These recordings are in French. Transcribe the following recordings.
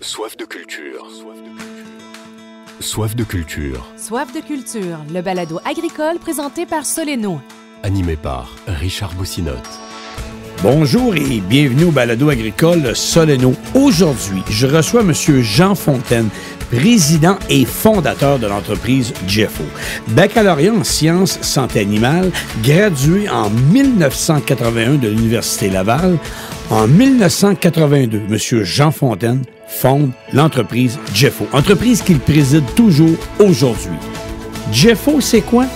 Soif de culture. Soif de culture. Soif de culture, le balado agricole présenté par Soleno. Animé par Richard Boussinotte. Bonjour et bienvenue au balado agricole Soleno. Aujourd'hui, je reçois M. Jean Fontaine, président et fondateur de l'entreprise Jeffo. Baccalauréat en sciences santé animale, gradué en 1981 de l'Université Laval. En 1982, M. Jean Fontaine fonde l'entreprise Jeffo, entreprise qu'il préside toujours aujourd'hui. Jeffo, c'est quoi?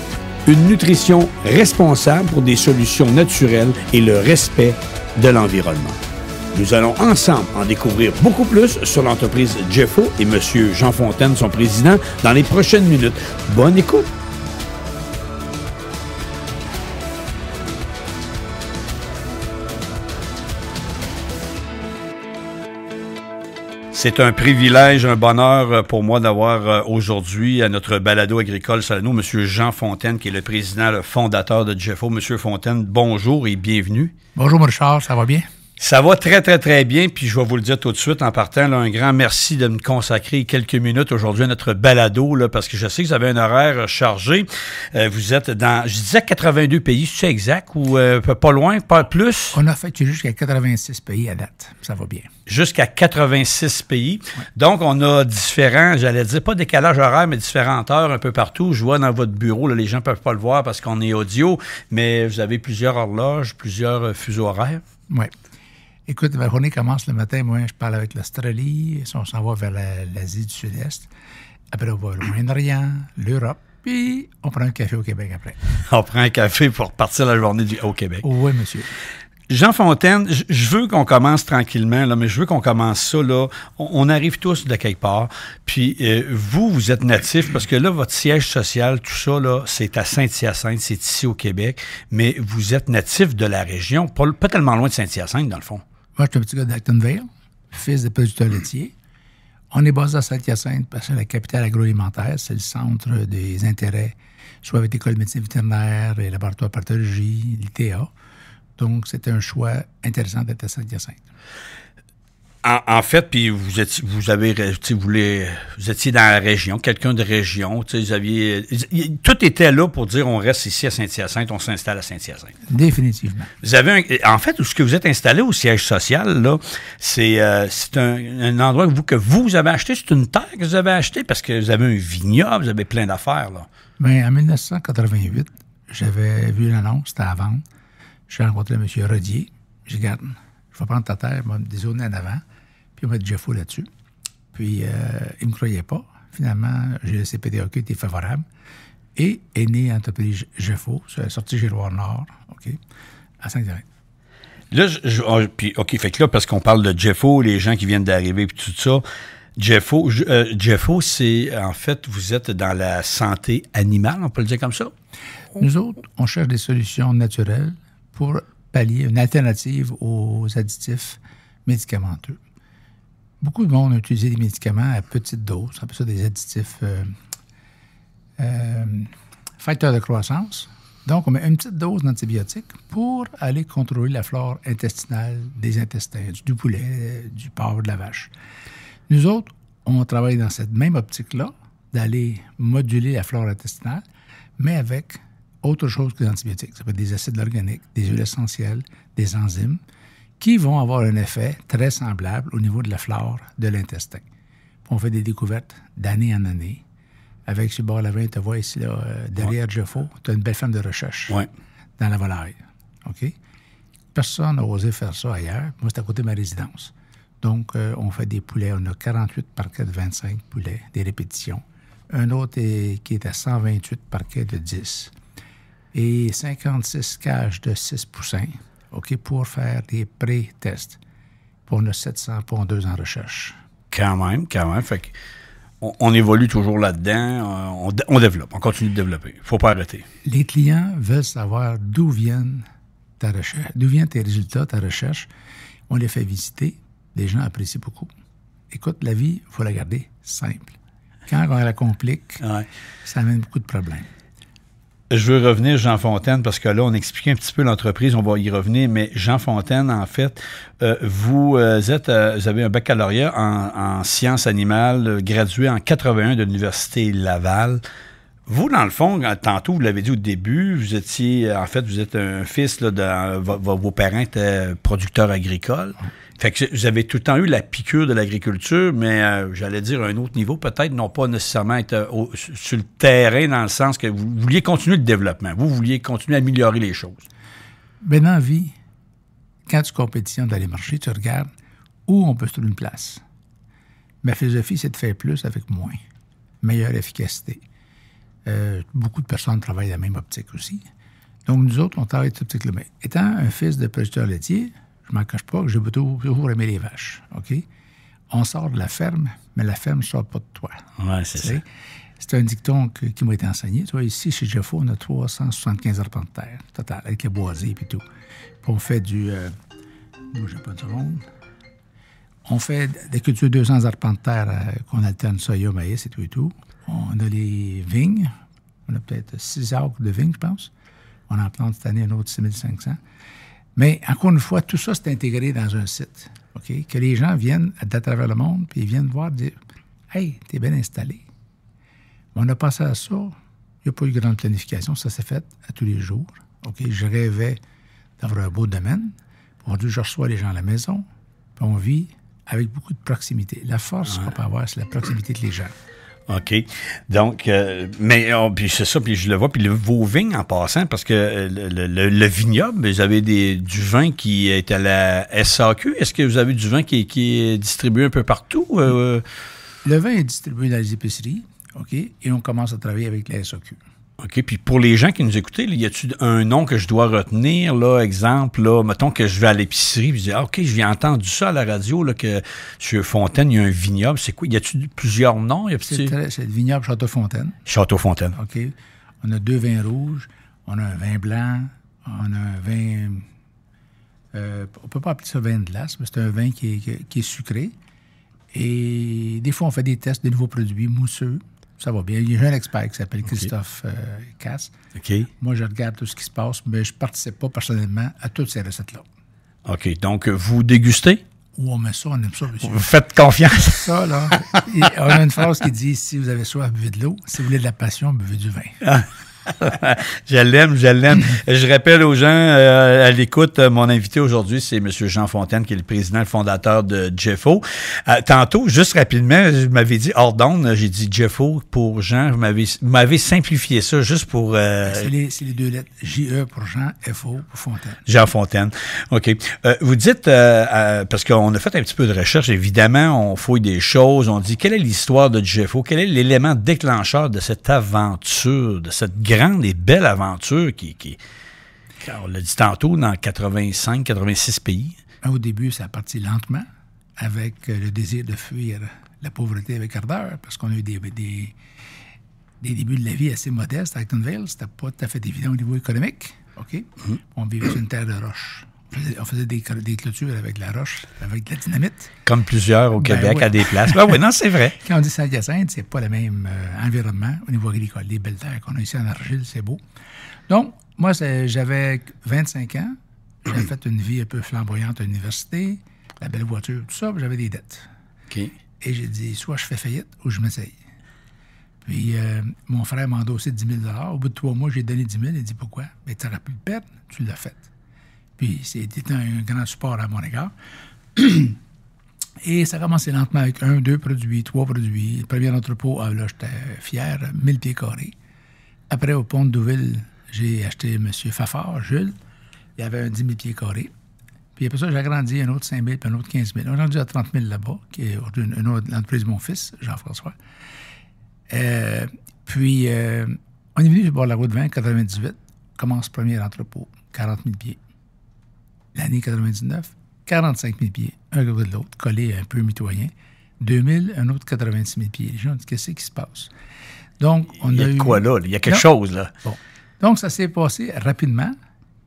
Une nutrition responsable pour des solutions naturelles et le respect de l'environnement. Nous allons ensemble en découvrir beaucoup plus sur l'entreprise Jeffo et M. Jean Fontaine, son président, dans les prochaines minutes. Bonne écoute! C'est un privilège, un bonheur pour moi d'avoir aujourd'hui à notre balado agricole Soleno, M. Jean Fontaine, qui est le président, le fondateur de Jeffo. M. Fontaine, bonjour et bienvenue. Bonjour, Richard, ça va bien? Ça va très, très, très bien. Puis je vais vous le dire tout de suite en partant, là, un grand merci de me consacrer quelques minutes aujourd'hui à notre balado, là, parce que je sais que vous avez un horaire chargé. Vous êtes dans, je disais 82 pays, c'est exact, ou pas loin, pas plus? On a fait jusqu'à 86 pays à date. Ça va bien. Jusqu'à 86 pays. Ouais. Donc, on a différents, j'allais dire, pas décalage horaire, mais différentes heures un peu partout. Je vois dans votre bureau, là, les gens ne peuvent pas le voir parce qu'on est audio, mais vous avez plusieurs horloges, plusieurs fuseaux horaires. Oui. Écoute, ma journée commence le matin. Moi, je parle avec l'Australie. On s'en va vers l'Asie du Sud-Est. Après, on va au Moyen-Orient, l'Europe. Puis, on prend un café au Québec après. On prend un café pour partir la journée au Québec. Oui, monsieur. Jean Fontaine, je veux qu'on commence tranquillement, là, mais je veux qu'on commence ça, là. On arrive tous de quelque part. Puis, vous êtes natif, parce que là, votre siège social, tout ça, là, c'est à Saint-Hyacinthe, c'est ici au Québec, mais vous êtes natif de la région, pas tellement loin de Saint-Hyacinthe, dans le fond. Moi, je suis un petit gars d'Actonville, fils de producteur laitier. On est basé à Saint-Hyacinthe parce que la capitale agroalimentaire, c'est le centre des intérêts, soit avec l'école de médecine vétérinaire, les laboratoires de pathologie, l'ITA. Donc, c'était un choix intéressant d'être à Saint-Hyacinthe. En fait, puis vous étiez dans la région, quelqu'un de région, vous aviez, tout était là pour dire on reste ici à Saint-Hyacinthe, on s'installe à Saint-Hyacinthe. Définitivement. Vous avez en fait, où ce que vous êtes installé au siège social, là, c'est un endroit que vous avez acheté, c'est une terre que vous avez achetée parce que vous avez un vignoble, vous avez plein d'affaires, là. Bien, en 1988, j'avais vu l'annonce, c'était à vendre. J'ai rencontré M. Rodier. J'ai dit, regarde, je vais prendre ta terre, il m'a dézoné en avant. Puis on va mettre Jeffo là-dessus. Puis il ne me croyait pas. Finalement, j'ai laissé PDAQ, qui était favorable. Et est né l'entreprise Jeffo, sur la sortie Giroir-Nord, OK, à Saint-Hyacinthe. Là, puis, OK, fait que là, parce qu'on parle de Jeffo, les gens qui viennent d'arriver, puis tout ça, Jeffo, c'est, en fait, vous êtes dans la santé animale, on peut le dire comme ça? Nous autres, on cherche des solutions naturelles pour pallier une alternative aux additifs médicamenteux. Beaucoup de monde a utilisé des médicaments à petite dose, on appelle ça des additifs facteurs de croissance. Donc, on met une petite dose d'antibiotiques pour aller contrôler la flore intestinale des intestins, du poulet, du porc, de la vache. Nous autres, on travaille dans cette même optique-là, d'aller moduler la flore intestinale, mais avec autre chose que les antibiotiques. Ça peut être des acides organiques, des huiles essentielles, des enzymes, qui vont avoir un effet très semblable au niveau de la flore de l'intestin. On fait des découvertes d'année en année. Avec ce bord Lavin, tu vois ici, là, derrière Jeffo, tu as une belle ferme de recherche dans la volaille. OK? Personne n'a osé faire ça ailleurs. Moi, c'est à côté de ma résidence. Donc, on fait des poulets. On a 48 parquets de 25 poulets, des répétitions. Un autre qui est à 128 parquets de 10. Et 56 cages de 6 poussins, OK, pour faire des pré-tests. Puis on a 700 pondeuses en recherche. Quand même. Fait qu'on évolue toujours là-dedans. On développe, on continue de développer. Il ne faut pas arrêter. Les clients veulent savoir d'où viennent ta recherche, d'où viennent tes résultats, ta recherche. On les fait visiter. Les gens apprécient beaucoup. Écoute, la vie, il faut la garder simple. Quand on la complique, ça amène beaucoup de problèmes. Je veux revenir, Jean Fontaine, parce que là, on expliquait un petit peu l'entreprise, on va y revenir, mais Jean Fontaine, en fait, vous avez un baccalauréat en sciences animales, gradué en 81 de l'Université Laval. Vous, dans le fond, tantôt, vous l'avez dit au début, vous êtes un fils, là, vos parents étaient producteurs agricoles. Fait que vous avez tout le temps eu la piqûre de l'agriculture, mais j'allais dire à un autre niveau, peut-être, non pas nécessairement être sur le terrain, dans le sens que vous vouliez continuer le développement. Vous vouliez continuer à améliorer les choses. Ben dans la vie, quand tu compétitions dans les marchés, tu regardes où on peut se trouver une place. Ma philosophie, c'est de faire plus avec moins. Meilleure efficacité. Beaucoup de personnes travaillent dans la même optique aussi. Donc, nous autres, on travaille cette optique-là. Mais étant un fils de producteur laitier, je ne m'en cache pas que j'ai toujours aimé les vaches. OK? On sort de la ferme, mais la ferme ne sort pas de toi. Oui, c'est ça. C'est un dicton qui m'a été enseigné. Tu vois, ici, chez Jeffo, on a 375 arpents de terre, total, avec les boisés et tout. Puis on fait du... bougez pas de seconde. On fait des cultures 200 arpents de terre qu'on alterne soya, maïs et tout et tout. On a les vignes. On a peut-être 6 acres de vignes, je pense. On en plante cette année un autre 6500. Mais, encore une fois, tout ça, c'est intégré dans un site. OK? Que les gens viennent à travers le monde, puis ils viennent voir, dire « Hey, t'es bien installé. » On a passé à ça. Il n'y a pas eu de grande planification. Ça s'est fait à tous les jours. OK? Je rêvais d'avoir un beau domaine. Aujourd'hui, je reçois les gens à la maison. Puis on vit avec beaucoup de proximité. La force qu'on peut avoir, c'est la proximité de les gens. OK. Donc, puis c'est ça, puis je le vois. Puis vos vignes, en passant, parce que le vignoble, vous avez du vin qui est à la SAQ. Est-ce que vous avez du vin qui est distribué un peu partout? Le vin est distribué dans les épiceries, OK? Et on commence à travailler avec la SAQ. OK. Puis pour les gens qui nous écoutent, y a-t-il un nom que je dois retenir, là, exemple, là, mettons que je vais à l'épicerie, puis je dis, OK, j'ai entendu ça à la radio, là, que M. Fontaine, il y a un vignoble. C'est quoi? Y a-t-il plusieurs noms? C'est le vignoble Château-Fontaine. Château-Fontaine. OK. On a 2 vins rouges, on a un vin blanc, on a un vin... on peut pas appeler ça vin de glace, mais c'est un vin qui est sucré. Et des fois, on fait des tests de nouveaux produits mousseux. Ça va bien. Il y a un expert qui s'appelle Christophe Casse. OK. Moi, je regarde tout ce qui se passe, mais je ne participe pas personnellement à toutes ces recettes-là. OK. Donc, vous dégustez? Oui, on met ça, on aime ça, monsieur. Vous faites confiance? Ça, là. On a une phrase qui dit, si vous avez soif, buvez de l'eau. Si vous voulez de la passion, buvez du vin. Je l'aime. Je rappelle aux gens à l'écoute, mon invité aujourd'hui, c'est M. Jean Fontaine, qui est le président et le fondateur de Jeffo. Tantôt, juste rapidement, je m'avais dit hors d'onde, j'ai dit Jeffo pour Jean. Vous m'avez simplifié ça juste pour... C'est les 2 lettres. J-E pour Jean, F-O pour Fontaine. Jean Fontaine. OK. Vous dites, parce qu'on a fait un petit peu de recherche, évidemment, on fouille des choses, on dit, quelle est l'histoire de Jeffo? Quel est l'élément déclencheur de cette aventure, de cette grande et belle aventure qui on l'a dit tantôt, dans 85-86 pays? Au début, ça a parti lentement, avec le désir de fuir la pauvreté avec ardeur, parce qu'on a eu des débuts de la vie assez modestes à Actonville. C'était pas tout à fait évident au niveau économique. OK? Mm-hmm. On vivait sur une terre de roche. On faisait des clôtures avec de la roche, avec de la dynamite. Comme plusieurs au Québec, à des places. Oui, non, c'est vrai. Quand on dit Saint-Hyacinthe, c'est pas le même environnement au niveau agricole. Les belles terres qu'on a ici en argile, c'est beau. Donc, moi, j'avais 25 ans. J'avais fait une vie un peu flamboyante à l'université, la belle voiture, tout ça, puis j'avais des dettes. OK. Et j'ai dit, soit je fais faillite ou je m'essaye. Puis, mon frère m'a endossé 10 000 $. Au bout de 3 mois, j'ai donné 10 000. Il dit, pourquoi? Bien, tu n'auras plus de perte, tu l'as fait. Puis, c'était un grand support à mon égard. Et ça a commencé lentement avec 1, 2 produits, 3 produits. Le premier entrepôt, là, j'étais fier, 1000 pieds carrés. Après, au pont de Douville, j'ai acheté M. Fafard, Jules. Il y avait un 10 000 pieds carrés. Puis après ça, j'ai agrandi un autre 5 000 puis un autre 15 000. On est rendu à 30 000 là-bas, qui est une autre entreprise de mon fils, Jean-François. Puis, on est venu sur bord de la route 20 en 98. Commence premier entrepôt, 40 000 pieds. L'année 99, 45 000 pieds, un côté de l'autre, collé un peu mitoyen. 2000, un autre 86 000 pieds. Les gens ont dit, qu'est-ce qui se passe? Donc, il y a quoi là? Il y a quelque chose, là. Bon. Donc, ça s'est passé rapidement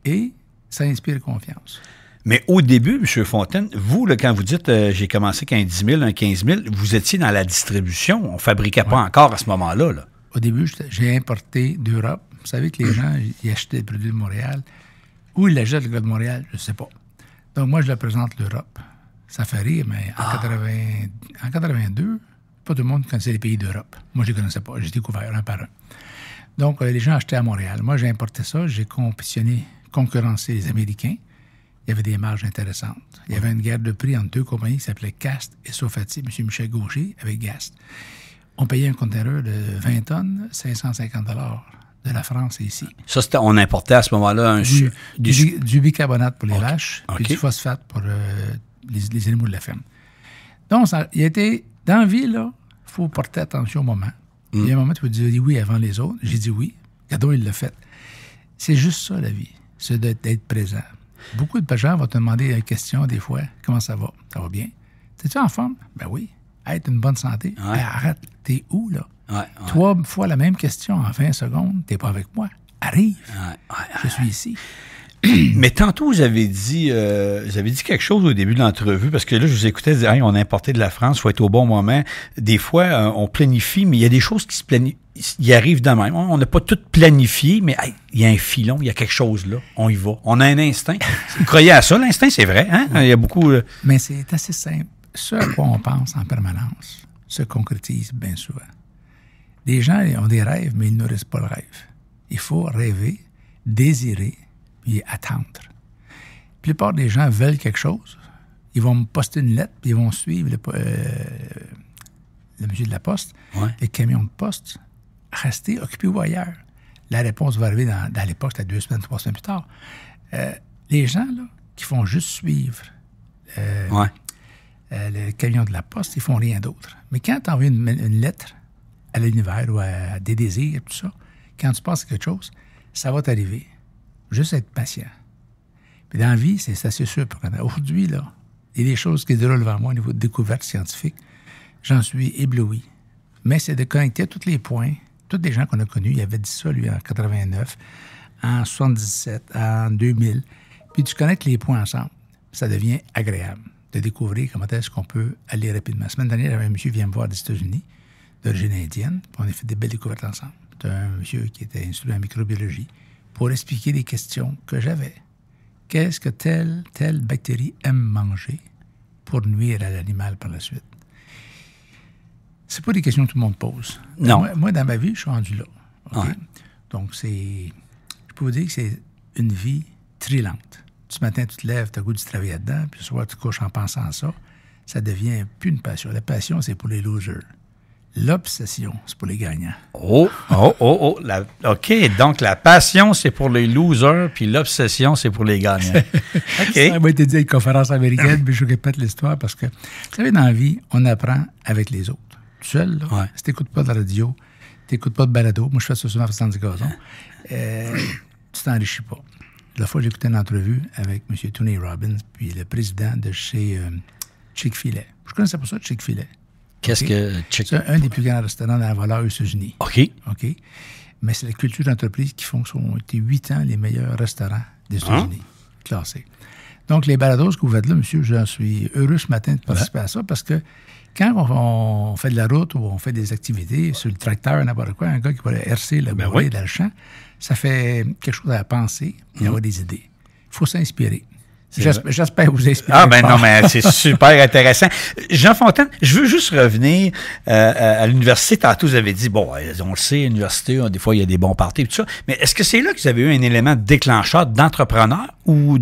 et ça inspire confiance. Mais au début, M. Fontaine, vous, là, quand vous dites j'ai commencé qu'un 10 000, un 15 000, vous étiez dans la distribution. On ne fabriquait pas encore à ce moment-là. Là. Au début, j'ai importé d'Europe savez que les gens, ils achetaient des produits de Montréal. Où ils l'achètent, le gars de Montréal, je ne sais pas. Donc, moi, je le présente l'Europe. Ça fait rire, mais en 82, pas tout le monde connaissait les pays d'Europe. Moi, je ne les connaissais pas. J'ai découvert un par un. Donc, les gens achetaient à Montréal. Moi, j'ai importé ça. J'ai concurrencé les Américains. Il y avait des marges intéressantes. Il y avait une guerre de prix entre deux compagnies qui s'appelaient Cast et Sofati, M. Michel Gaucher, avec Gast. On payait un conteneur de 20 tonnes, 550 $ de la France et ici. Ça, on importait à ce moment-là du bicarbonate pour les vaches, puis du phosphate pour les animaux de la ferme. Donc, il était dans la vie, là, il faut porter attention au moment. Il y a un moment où tu peux dire oui avant les autres. J'ai dit oui. Gadot, il l'a fait. C'est juste ça, la vie. C'est d'être présent. Beaucoup de gens vont te demander la question, des fois, comment ça va? Ça va bien? T'es-tu en forme? Ben oui. Hey, t'as une bonne santé? Ouais. Ben, arrête, t'es où, là? Ouais. 3 fois la même question en 20 secondes, t'es pas avec moi. Arrive. Je suis ici. Mais tantôt, vous avez dit quelque chose au début de l'entrevue, parce que là, je vous écoutais dire, hey, on a importé de la France, il faut être au bon moment. Des fois, on planifie, mais il y a des choses qui se planifient. Il arrive de même. On n'a pas tout planifié, mais hey, il y a un filon, il y a quelque chose là. On y va. On a un instinct. Vous croyez à ça, l'instinct, c'est vrai. Hein? Il y a beaucoup... Mais c'est assez simple. Ce à quoi on pense en permanence se concrétise bien souvent. Les gens ont des rêves, mais ils ne nourrissent pas le rêve. Il faut rêver, désirer, puis attendre. La plupart des gens veulent quelque chose. Ils vont me poster une lettre, puis ils vont suivre le monsieur de la poste, le camion de poste. Restez, occupez-vous ailleurs. La réponse va arriver dans l'époque, c'était 2 semaines, 3 semaines plus tard. Les gens là, qui font juste suivre le camion de la poste, ils font rien d'autre. Mais quand tu envoies une lettre à l'univers ou à des désirs, tout ça, quand tu passes à quelque chose, ça va t'arriver. Juste être patient. Puis dans la vie, c'est assez sûr. Aujourd'hui, là, il y a des choses qui se déroulent devant moi au niveau de découverte scientifique. J'en suis ébloui. Mais c'est de connecter tous les points, tous les gens qu'on a connus. Il avait dit ça, lui, en 89, en 77, en 2000. Puis tu connectes les points ensemble. Ça devient agréable de découvrir comment est-ce qu'on peut aller rapidement. La semaine dernière, j'avais un monsieur qui vient me voir des États-Unis, d'origine indienne, puis on a fait des belles découvertes ensemble. C'était un monsieur qui était instruit en microbiologie pour expliquer des questions que j'avais. Qu'est-ce que telle bactérie aime manger pour nuire à l'animal par la suite? C'est pas des questions que tout le monde pose. Non. Moi, dans ma vie, je suis rendu là. Okay? Ouais. Donc, je peux vous dire que c'est une vie très lente. Ce matin, tu te lèves, tu as le goût de travailler là-dedans, puis ce soir, tu te couches en pensant à ça. Ça devient plus une passion. La passion, c'est pour les losers. L'obsession, c'est pour les gagnants. OK, donc la passion, c'est pour les losers, puis l'obsession, c'est pour les gagnants. OK. Ça m'a été dit à une conférence américaine, puis je répète l'histoire parce que, vous savez, dans la vie, on apprend avec les autres. Tout seul, là, si tu n'écoutes pas de la radio, tu n'écoutes pas de balado, moi je fais ça souvent en faisant du gazon, tu t'enrichis pas. La fois, j'ai écouté une entrevue avec M. Tony Robbins, puis le président de chez Chick-fil-A. Je ne connaissais pas ça, Chick-fil-A. Qu'est-ce que C'est un des plus grands restaurants dans la valeur aux États-Unis. OK. Mais c'est la culture d'entreprise qui font que ça ont été 8 ans les meilleurs restaurants des États-Unis, classés. Donc, les balados que vous faites là, monsieur, j'en suis heureux ce matin de participer à ça parce que quand on fait de la route ou on fait des activités sur le tracteur, n'importe quoi, un gars qui va hercer le bois dans le champ, ça fait quelque chose à penser et avoir des idées. Il faut s'inspirer. J'espère vous inspirer. Ah, ben non, mais c'est super intéressant. Jean Fontaine, je veux juste revenir à l'université. Tantôt, vous avez dit, bon, on le sait, à l'université, des fois, il y a des bons parties et tout ça. Mais est-ce que c'est là que vous avez eu un élément déclencheur d'entrepreneur ou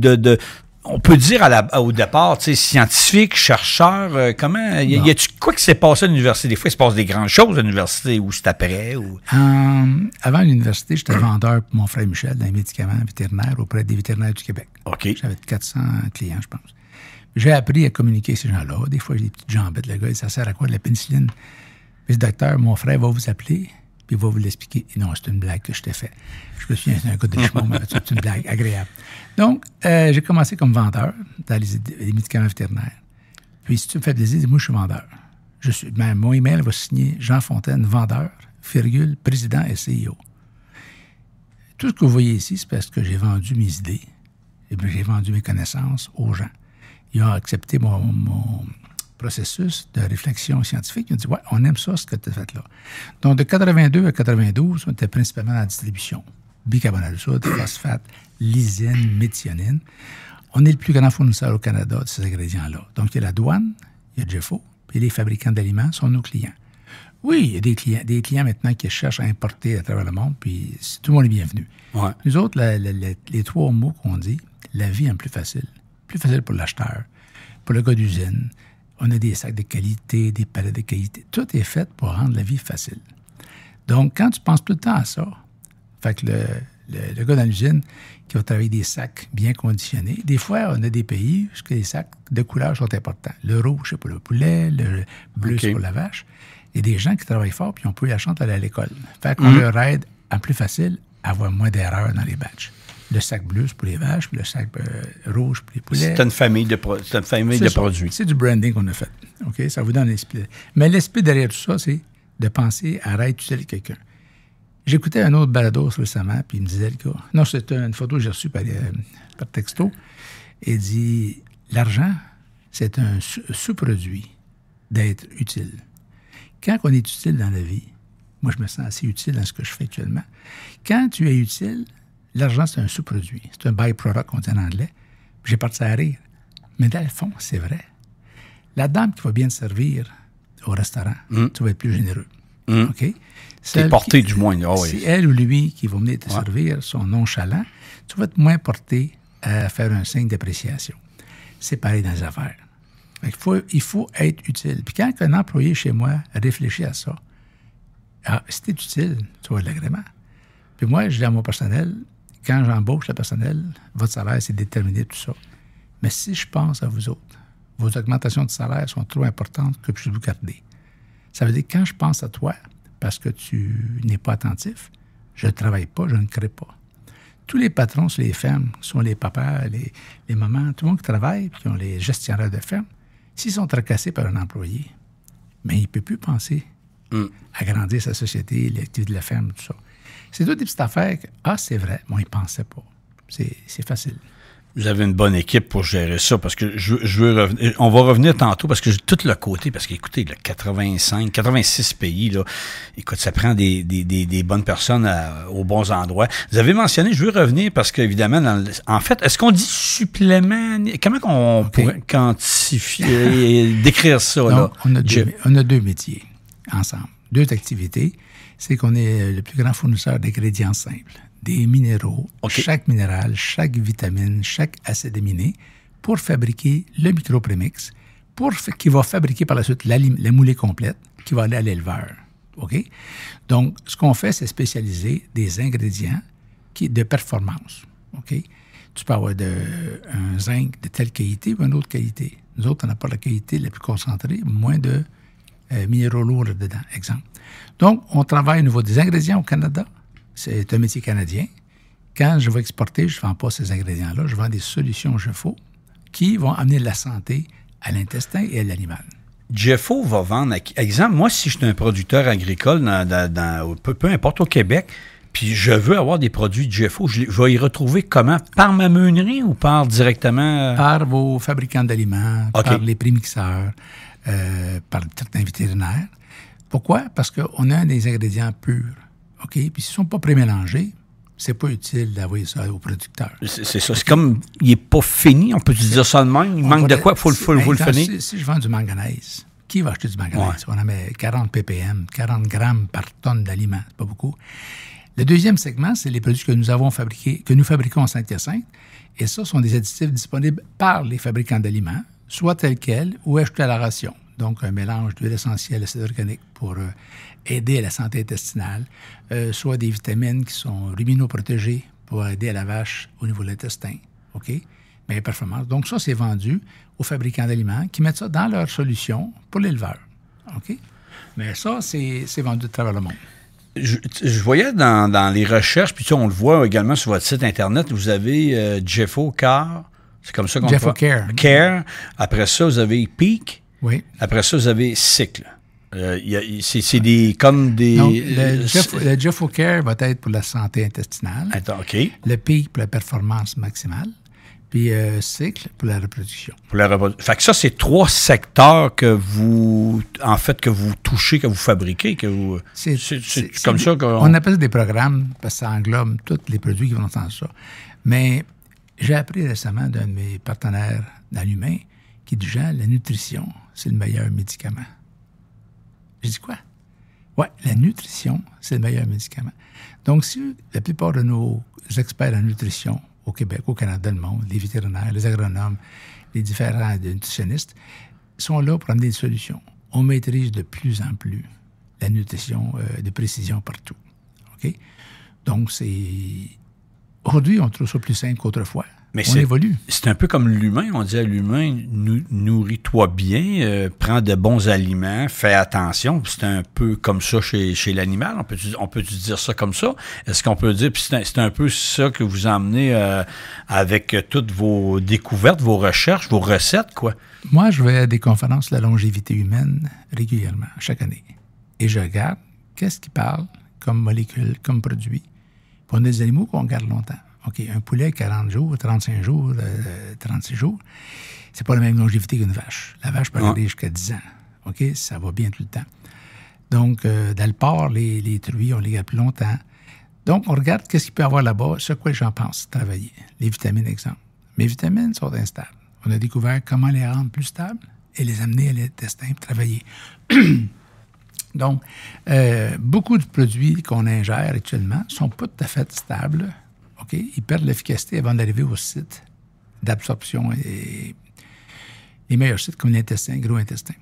on peut dire au départ, tu sais, scientifique, chercheur, comment, y a-tu quoi qui s'est passé à l'université? Des fois, il se passe des grandes choses à l'université ou c'est après? Ou... Avant l'université, j'étais vendeur pour mon frère Michel dans les médicaments vétérinaires auprès des vétérinaires du Québec. OK. J'avais 400 clients, je pense. J'ai appris à communiquer avec ces gens-là. Des fois, j'ai des petites jambettes. Le gars, ça sert à quoi de la pénicilline? Puis le docteur, mon frère, va vous appeler, puis il va vous l'expliquer. Et non, c'est une blague que je t'ai faite. Je me souviens, c'est un gars de Richemont, mais c'est une blague agréable. Donc, j'ai commencé comme vendeur dans les médicaments vétérinaires. Puis, si tu me fais plaisir, dis-moi, je suis vendeur. Mon email va signer Jean Fontaine, vendeur, président et CEO. Tout ce que vous voyez ici, c'est parce que j'ai vendu mes idées et j'ai vendu mes connaissances aux gens. Ils ont accepté mon processus de réflexion scientifique. Ils ont dit, ouais, on aime ça, ce que tu as fait là. Donc, de 82 à 92, on était principalement dans la distribution. bicarbonate de soude, phosphate, lysine, méthionine. On est le plus grand fournisseur au Canada de ces ingrédients-là. Donc, il y a la douane, il y a JEFO, puis les fabricants d'aliments sont nos clients. Oui, il y a des clients maintenant qui cherchent à importer à travers le monde, puis tout le monde est bienvenu. Ouais. Nous autres, les 3 mots qu'on dit, la vie est plus facile. Plus facile pour l'acheteur, pour le gars d'usine. On a des sacs de qualité, des palettes de qualité. Tout est fait pour rendre la vie facile. Donc, quand tu penses tout le temps à ça, fait que le gars dans l'usine qui va travailler des sacs bien conditionnés, des fois, on a des pays où les sacs de couleur sont importants. Le rouge, c'est pour le poulet, le bleu, c'est pour la vache. Il y a des gens qui travaillent fort puis on peut la chance d'aller à l'école. Fait qu'on leur aide à plus facile à avoir moins d'erreurs dans les batchs. Le sac bleu, c'est pour les vaches, puis le sac rouge pour les poulets. C'est une famille de produits. C'est du branding qu'on a fait. OK? Ça vous donne l'esprit. Mais l'esprit derrière tout ça, c'est de penser à réutiliser quelqu'un. J'écoutais un autre balado récemment, puis il me disait, le gars, non, c'est une photo que j'ai reçue par texto, il dit, l'argent, c'est un sous-produit d'être utile. Quand on est utile dans la vie, moi, je me sens assez utile dans ce que je fais actuellement. Quand tu es utile, l'argent, c'est un sous-produit. C'est un byproduct, on dit en anglais. Puis j'ai parti à rire. Mais dans le fond, c'est vrai. La dame qui va bien te servir au restaurant, tu vas être plus généreux. OK? T'es porté, du moins. Oh, c'est elle ou lui qui va venir te servir, sont nonchalants, tu vas être moins porté à faire un signe d'appréciation. C'est pareil dans les affaires. Il faut être utile. Puis quand un employé chez moi réfléchit à ça, si tu es utile, tu vas avoir de l'agrément. Puis moi, je dis à mon personnel, quand j'embauche le personnel, votre salaire, c'est déterminé tout ça. Mais si je pense à vous autres, vos augmentations de salaire sont trop importantes que je puisse vous garder. Ça veut dire que quand je pense à toi, parce que tu n'es pas attentif, je ne travaille pas, je ne crée pas. Tous les patrons sur les fermes, sont les papas, les mamans, tout le monde qui travaille, puis qui ont les gestionnaires de ferme, s'ils sont tracassés par un employé, mais il ne peut plus penser à grandir sa société, l'activité de la ferme, tout ça. C'est toutes des petites affaires que, c'est vrai, moi, il ne pensait pas. C'est facile. Vous avez une bonne équipe pour gérer ça, parce que je veux revenir. On va revenir tantôt, parce que j'ai tout le côté, parce qu'écoutez, 86 pays, là, écoute, ça prend des bonnes personnes aux bons endroits. Vous avez mentionné, je veux revenir, parce qu'évidemment, en fait, est-ce qu'on dit supplément? Comment on pourrait quantifier, décrire ça? Donc, là? On a 2 métiers ensemble, 2 activités. C'est qu'on est le plus grand fournisseur d'ingrédients simples, des minéraux, chaque minéral, chaque vitamine, chaque acide aminé, pour fabriquer le micro-prémix, qui va fabriquer par la suite la moulée complète, qui va aller à l'éleveur. OK? Donc, ce qu'on fait, c'est spécialiser des ingrédients de performance. OK? Tu peux avoir un zinc de telle qualité ou une autre qualité. Nous autres, on n'a pas la qualité la plus concentrée, moins de minéraux lourds dedans, exemple. Donc, on travaille au niveau des ingrédients au Canada. C'est un métier canadien. Quand je vais exporter, je ne vends pas ces ingrédients-là. Je vends des solutions JEFO qui vont amener la santé à l'intestin et à l'animal. JEFO va vendre... Exemple, moi, si je suis un producteur agricole, peu importe, au Québec, puis je veux avoir des produits de JEFO, je vais y retrouver comment? Par ma meunerie ou par directement... Par vos fabricants d'aliments, par les prémixeurs, par certains vétérinaires. Pourquoi? Parce qu'on a des ingrédients purs. OK? Puis s'ils ne sont pas prémélangés, c'est pas utile d'envoyer ça aux producteurs. C'est ça. C'est comme, il n'est pas fini, on peut dire ça de même. Il manque de quoi? Il faut le finir. Si je vends du manganèse, qui va acheter du manganèse? On en met 40 ppm, 40 grammes par tonne d'aliments. C'est pas beaucoup. Le deuxième segment, c'est les produits que nous fabriquons en Saint-Hyacinthe. Et ça, sont des additifs disponibles par les fabricants d'aliments, soit tels quels ou ajoutés à la ration. Donc, un mélange d'huile essentielle, acide organique pour aider à la santé intestinale, soit des vitamines qui sont ruminoprotégées pour aider à la vache au niveau de l'intestin, OK? Mais performance. Donc, ça, c'est vendu aux fabricants d'aliments qui mettent ça dans leur solution pour l'éleveur, OK? Mais ça, c'est vendu de travers le monde. Je voyais dans les recherches, puis on le voit également sur votre site Internet, vous avez JEFO Care, c'est comme ça qu'on JEFO Care. Care. Après ça, vous avez Peak. Oui. Après ça, vous avez Cycle. C'est comme des... Donc, le JEFO Care va être pour la santé intestinale. Attends, OK. Le PEAK pour la performance maximale. puis cycle pour la reproduction. Fait que ça, c'est 3 secteurs que vous touchez, que vous fabriquez, que vous... C'est comme ça qu'on... On appelle ça des programmes parce que ça englobe tous les produits qui vont dans ça. Mais j'ai appris récemment d'un de mes partenaires dans l'humain qui dit, Jean, la nutrition, c'est le meilleur médicament. J'ai dit quoi? Oui, la nutrition, c'est le meilleur médicament. Donc, si la plupart de nos experts en nutrition au Québec, au Canada, le monde, les vétérinaires, les agronomes, les différents nutritionnistes, sont là pour amener des solutions. On maîtrise de plus en plus la nutrition de précision partout. OK? Donc, aujourd'hui, on trouve ça plus simple qu'autrefois. Mais on évolue. C'est un peu comme l'humain. On dit à l'humain, nourris-toi bien, prends de bons aliments, fais attention. C'est un peu comme ça chez l'animal. On peut dire ça comme ça? Est-ce qu'on peut dire... Puis c'est un peu ça que vous emmenez avec toutes vos découvertes, vos recherches, vos recettes, quoi? Moi, je vais à des conférences sur la longévité humaine régulièrement, chaque année. Et je regarde qu'est-ce qui parle comme molécule, comme produit. Puis on a des animaux qu'on garde longtemps. OK, un poulet, 40 jours, 35 jours, 36 jours, c'est pas la même longévité qu'une vache. La vache peut aller jusqu'à 10 ans. OK, ça va bien tout le temps. Donc, dans le porc, les truies, on les garde plus longtemps. Donc, on regarde qu'est-ce qu'il peut y avoir là-bas, ce quoi j'en pense, travailler. Les vitamines, exemple. Mes vitamines sont instables. On a découvert comment les rendre plus stables et les amener à l'intestin pour travailler. Donc, beaucoup de produits qu'on ingère actuellement ne sont pas tout à fait stables. Okay? Ils perdent l'efficacité avant d'arriver au site d'absorption et les meilleurs sites comme l'intestin, gros intestin.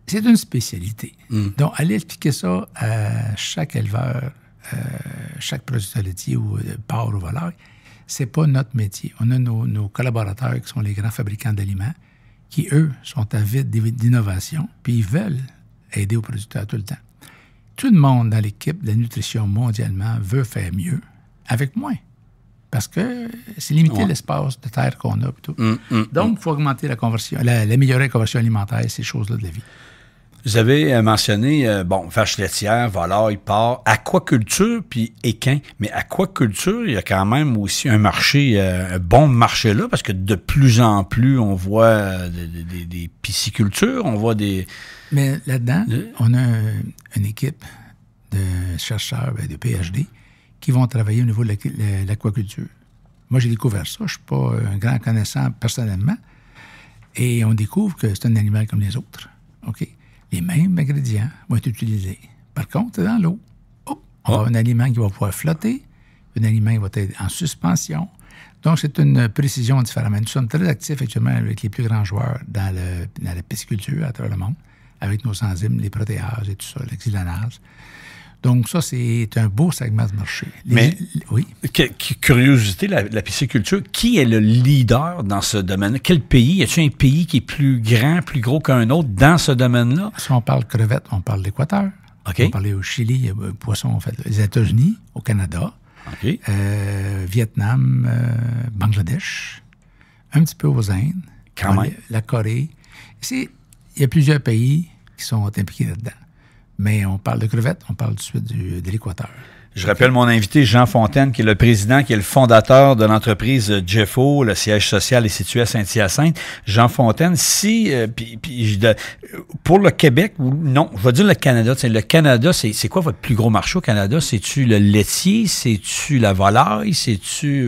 C'est une spécialité. Donc, aller expliquer ça à chaque éleveur, chaque producteur laitier ou porc ou volaille, c'est pas notre métier. On a nos collaborateurs qui sont les grands fabricants d'aliments qui, eux, sont avides d'innovation puis ils veulent aider aux producteurs tout le temps. Tout le monde dans l'équipe de la nutrition mondialement veut faire mieux avec moins. Parce que c'est limiter l'espace de terre qu'on a. Tout. Donc, il faut augmenter la conversion, améliorer la conversion alimentaire, ces choses-là de la vie. Vous avez mentionné, vache laitière, volaille, porc, aquaculture, puis équin. Mais aquaculture, il y a quand même aussi un marché, un bon marché là, parce que de plus en plus, on voit des piscicultures, on voit des... Mais là-dedans, on a une équipe de chercheurs, de PhD, qui vont travailler au niveau de l'aquaculture. Moi, j'ai découvert ça. Je ne suis pas un grand connaissant personnellement. Et on découvre que c'est un animal comme les autres. OK? Les mêmes ingrédients vont être utilisés. Par contre, dans l'eau, on va avoir un aliment qui va pouvoir flotter, un aliment qui va être en suspension. Donc, c'est une précision différente. Nous sommes très actifs actuellement avec les plus grands joueurs dans la pisciculture à travers le monde, avec nos enzymes, les protéases et tout ça, l'exylanase. Donc, ça, c'est un beau segment de marché. Mais, curiosité, la pisciculture, qui est le leader dans ce domaine-là? Quel pays? Y a-t-il un pays qui est plus grand, plus gros qu'un autre dans ce domaine-là? Si on parle crevettes, on parle d'Équateur. Okay. On parle au Chili, poisson, en fait, les États-Unis, au Canada, Vietnam, Bangladesh, un petit peu aux Indes, la Corée. Il y a plusieurs pays qui sont impliqués là-dedans. Mais on parle de crevettes, on parle tout de suite de l'Équateur. Je rappelle mon invité, Jean Fontaine, qui est le président, qui est le fondateur de l'entreprise Jeffo. Le siège social est situé à Saint-Hyacinthe. Jean Fontaine, pour le Québec, non, je vais dire le Canada. Le Canada, c'est quoi votre plus gros marché au Canada? C'est-tu le laitier? C'est-tu la volaille?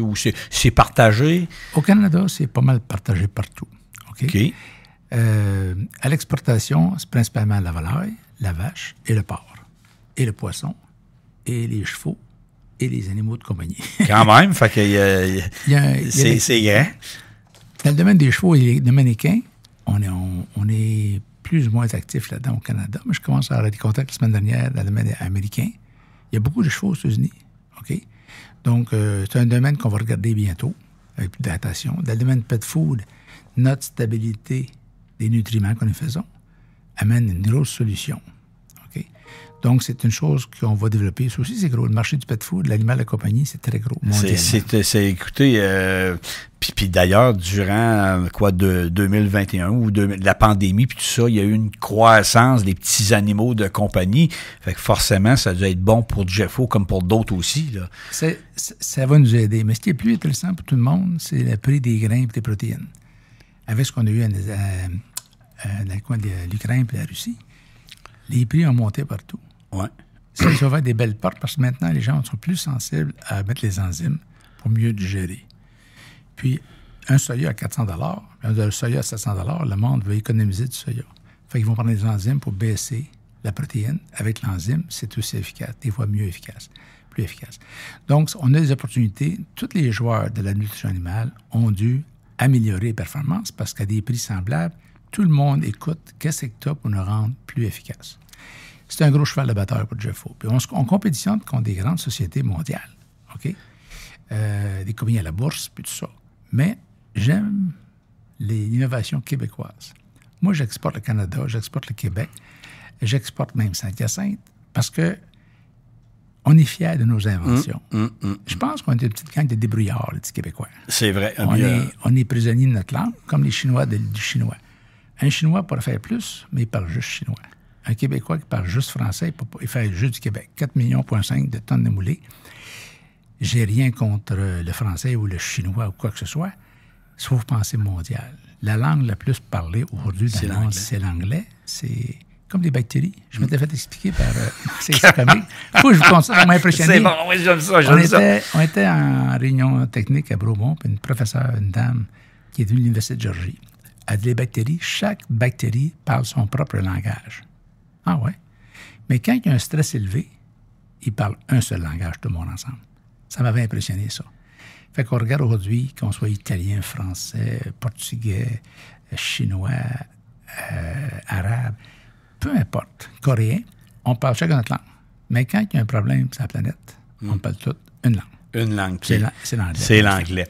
Ou c'est partagé? Au Canada, c'est pas mal partagé partout. OK. À l'exportation, c'est principalement la volaille, la vache et le porc, et le poisson, et les chevaux, et les animaux de compagnie. Quand même, fait que c'est grand. Dans le domaine des chevaux et le domaine équin, on est plus ou moins actifs là-dedans au Canada, mais je commence à avoir des contacts la semaine dernière dans le domaine américain. Il y a beaucoup de chevaux aux États-Unis, OK? Donc, c'est un domaine qu'on va regarder bientôt, avec plus d'adaptation. Dans le domaine pet food, notre stabilité des nutriments que nous faisons amène une grosse solution. OK? OK? Donc, c'est une chose qu'on va développer. Ça aussi, c'est gros. Le marché du pet food, l'animal de compagnie, c'est très gros. Écoutez, puis d'ailleurs, durant 2021 ou la pandémie, puis tout ça, il y a eu une croissance des petits animaux de compagnie. Fait que forcément, ça doit être bon pour Jeffo comme pour d'autres aussi. Là. Ça va nous aider. Mais ce qui est plus intéressant pour tout le monde, c'est le prix des grains et des protéines. Avec ce qu'on a eu dans le coin de l'Ukraine et de la Russie, les prix ont monté partout. Ouais. Ça nous a ouvert des belles portes parce que maintenant, les gens sont plus sensibles à mettre les enzymes pour mieux digérer. Puis, un soya à 400 $, un soya à 700 $, le monde veut économiser du soya. Fait qu'ils vont prendre les enzymes pour baisser la protéine. Avec l'enzyme, c'est aussi efficace, des fois mieux efficace, plus efficace. Donc, on a des opportunités. Tous les joueurs de la nutrition animale ont dû améliorer les performances parce qu'à des prix semblables, tout le monde écoute qu'est-ce que tu as pour nous rendre plus efficaces. C'est un gros cheval de bataille pour Jeffo. Puis on compétitionne contre des grandes sociétés mondiales, OK? Des compagnies à la bourse, puis tout ça. Mais j'aime l'innovation québécoise. Moi, j'exporte le Canada, j'exporte le Québec, j'exporte même Saint-Hyacinthe parce que on est fiers de nos inventions. Je pense qu'on est une petite gang de débrouillards, les petits Québécois. C'est vrai. On est prisonniers de notre langue, comme les Chinois du chinois. Un Chinois pourrait faire plus, mais il parle juste chinois. Un Québécois qui parle juste français, il fait juste du Québec. 4,5 millions de tonnes de moulées. J'ai rien contre le français ou le chinois ou quoi que ce soit, sauf penser mondial. La langue la plus parlée aujourd'hui dans le monde, c'est l'anglais. C'est comme des bactéries. Je m'étais fait expliquer par... c'est comique. Faut que je vous compte ça, ça m'a impressionné. C'est bon, oui, j'aime ça, On était en réunion technique à Bromont, puis une professeure, une dame, qui est venue de l'Université de Georgie, a dit les bactéries, chaque bactérie parle son propre langage. Ah ouais? Mais quand il y a un stress élevé, ils parlent un seul langage, tout le monde ensemble. Ça m'avait impressionné, ça. Fait qu'on regarde aujourd'hui, qu'on soit italien, français, portugais, chinois, arabe, peu importe, coréen, on parle chacun notre langue. Mais quand il y a un problème sur la planète, on parle toute une langue. Une langue. C'est l'anglais. C'est l'anglais.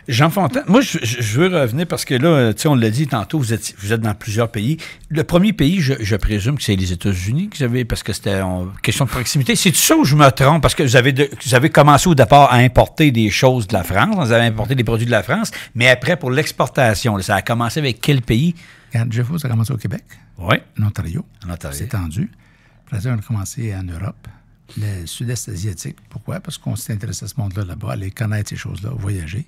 Jean Fontaine, moi, je veux revenir parce que là, tu sais, on l'a dit tantôt, vous êtes dans plusieurs pays. Le premier pays, je présume que c'est les États-Unis que vous avez, parce que c'était une question de proximité. C'est ça où je me trompe? Parce que vous avez commencé au départ à importer des choses de la France, vous avez importé des produits de la France, mais après, pour l'exportation, là, ça a commencé avec quel pays? Quand Jeffo, ça a commencé au Québec. Oui. En Ontario. C'est étendu. Après ça, on a commencé en Europe. Le sud-est asiatique. Pourquoi? Parce qu'on s'est intéressé à ce monde-là, là-bas, aller connaître ces choses-là, voyager.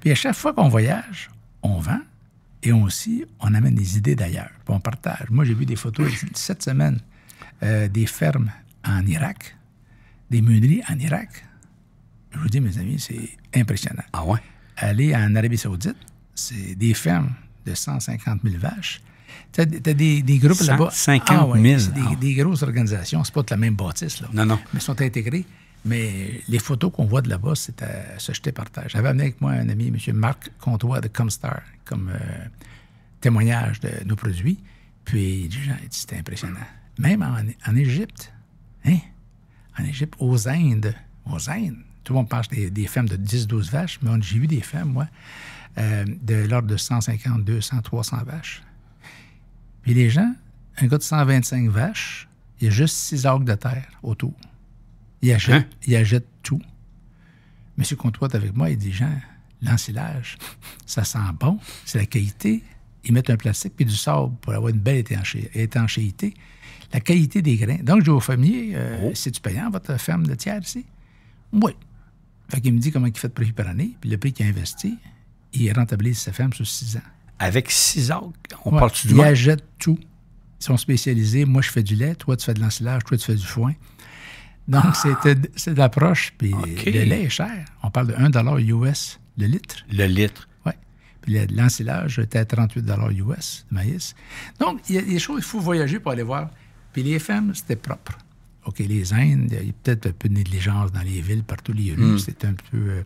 Puis à chaque fois qu'on voyage, on vend et on amène des idées d'ailleurs. Puis on partage. Moi, j'ai vu des photos cette semaine des fermes en Irak, des meuneries en Irak. Je vous dis, mes amis, c'est impressionnant. Ah ouais? Aller en Arabie Saoudite, c'est des fermes de 150 000 vaches. T'as des groupes là-bas. 150 000. C'est des grosses organisations. C'est pas de la même bâtisse, là. Non. Mais ils sont intégrés. Mais les photos qu'on voit de là-bas, c'est à se jeter par terre. J'avais amené avec moi un ami, M. Marc Comtois de Comstar, comme témoignage de nos produits. Puis, c'était impressionnant. Même en Égypte. Hein? En Égypte, aux Indes. Tout le monde parle des fermes de 10-12 vaches, mais j'ai vu des fermes, moi, de l'ordre de 150, 200, 300 vaches. Puis les gens, un gars de 125 vaches, il y a juste 6 acres de terre autour. Il achète tout. M. Comtois est avec moi, il dit, Jean, l'ensilage, ça sent bon, c'est la qualité. Ils mettent un plastique puis du sable pour avoir une belle étanchéité. La qualité des grains. Donc, je dis au fermier, c'est-tu payant, votre ferme de tiers ici? Oui. Fait qu'il me dit comment il fait de profit par année, puis le prix qu'il a investi, il rentabilise sa ferme sur 6 ans. Avec 6 acres, on parle-tu du Ils achètent tout. Ils sont spécialisés. Moi, je fais du lait. Toi, tu fais de l'ensilage. Toi, tu fais du foin. Donc, c'est de l'approche. Puis le lait est cher. On parle de 1 US le litre. Le litre. Oui. Puis l'ensilage était à 38 US de maïs. Donc, il y a des choses, il faut voyager pour aller voir. Puis les fermes, c'était propre. OK, les Indes, il y a peut-être un peu de négligence dans les villes, partout les rues. C'est un peu...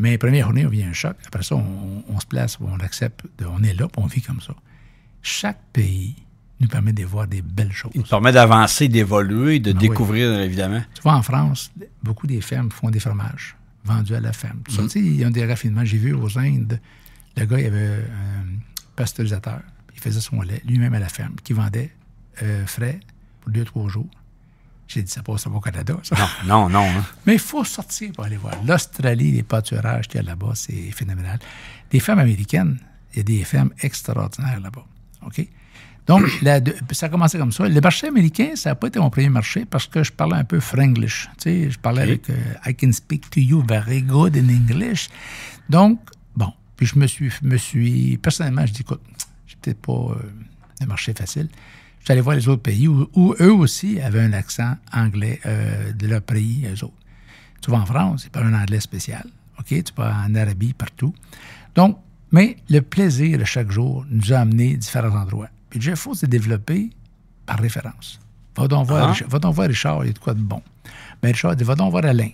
Mais la première journée, on vit un choc. Après ça, on se place, on accepte, on est là, puis on vit comme ça. Chaque pays nous permet de voir des belles choses. Il nous permet d'avancer, d'évoluer, de découvrir, évidemment. Tu vois, en France, beaucoup des fermes font des fromages vendus à la ferme. Tu sais, ils ont des raffinements. J'ai vu aux Indes, le gars, il avait un pasteurisateur. Il faisait son lait lui-même à la ferme, qui vendait frais pour 2-3 jours. J'ai dit, ça passe pas au Canada, ça. Non. Hein. Mais il faut sortir pour aller voir. L'Australie, les pâturages qu'il y a là-bas, c'est phénoménal. Les fermes américaines, il y a des fermes extraordinaires là-bas. OK? Donc, ça a commencé comme ça. Le marché américain, ça n'a pas été mon premier marché parce que je parlais un peu franglish. Tu sais, je parlais avec I can speak to you very good in English. Donc, bon. Puis je me suis personnellement, je dis, écoute, j'ai peut-être pas un marché facile. Je suis allé voir les autres pays où eux aussi avaient un accent anglais de leur pays, eux autres. Tu vas en France, ils parlent un anglais spécial. OK? Tu vas en Arabie, partout. Donc, mais le plaisir de chaque jour nous a amené à différents endroits. Puis Jeffo s'est développé par référence. Va donc voir Richard, il y a de quoi de bon. Mais Richard dit, va donc voir Alain.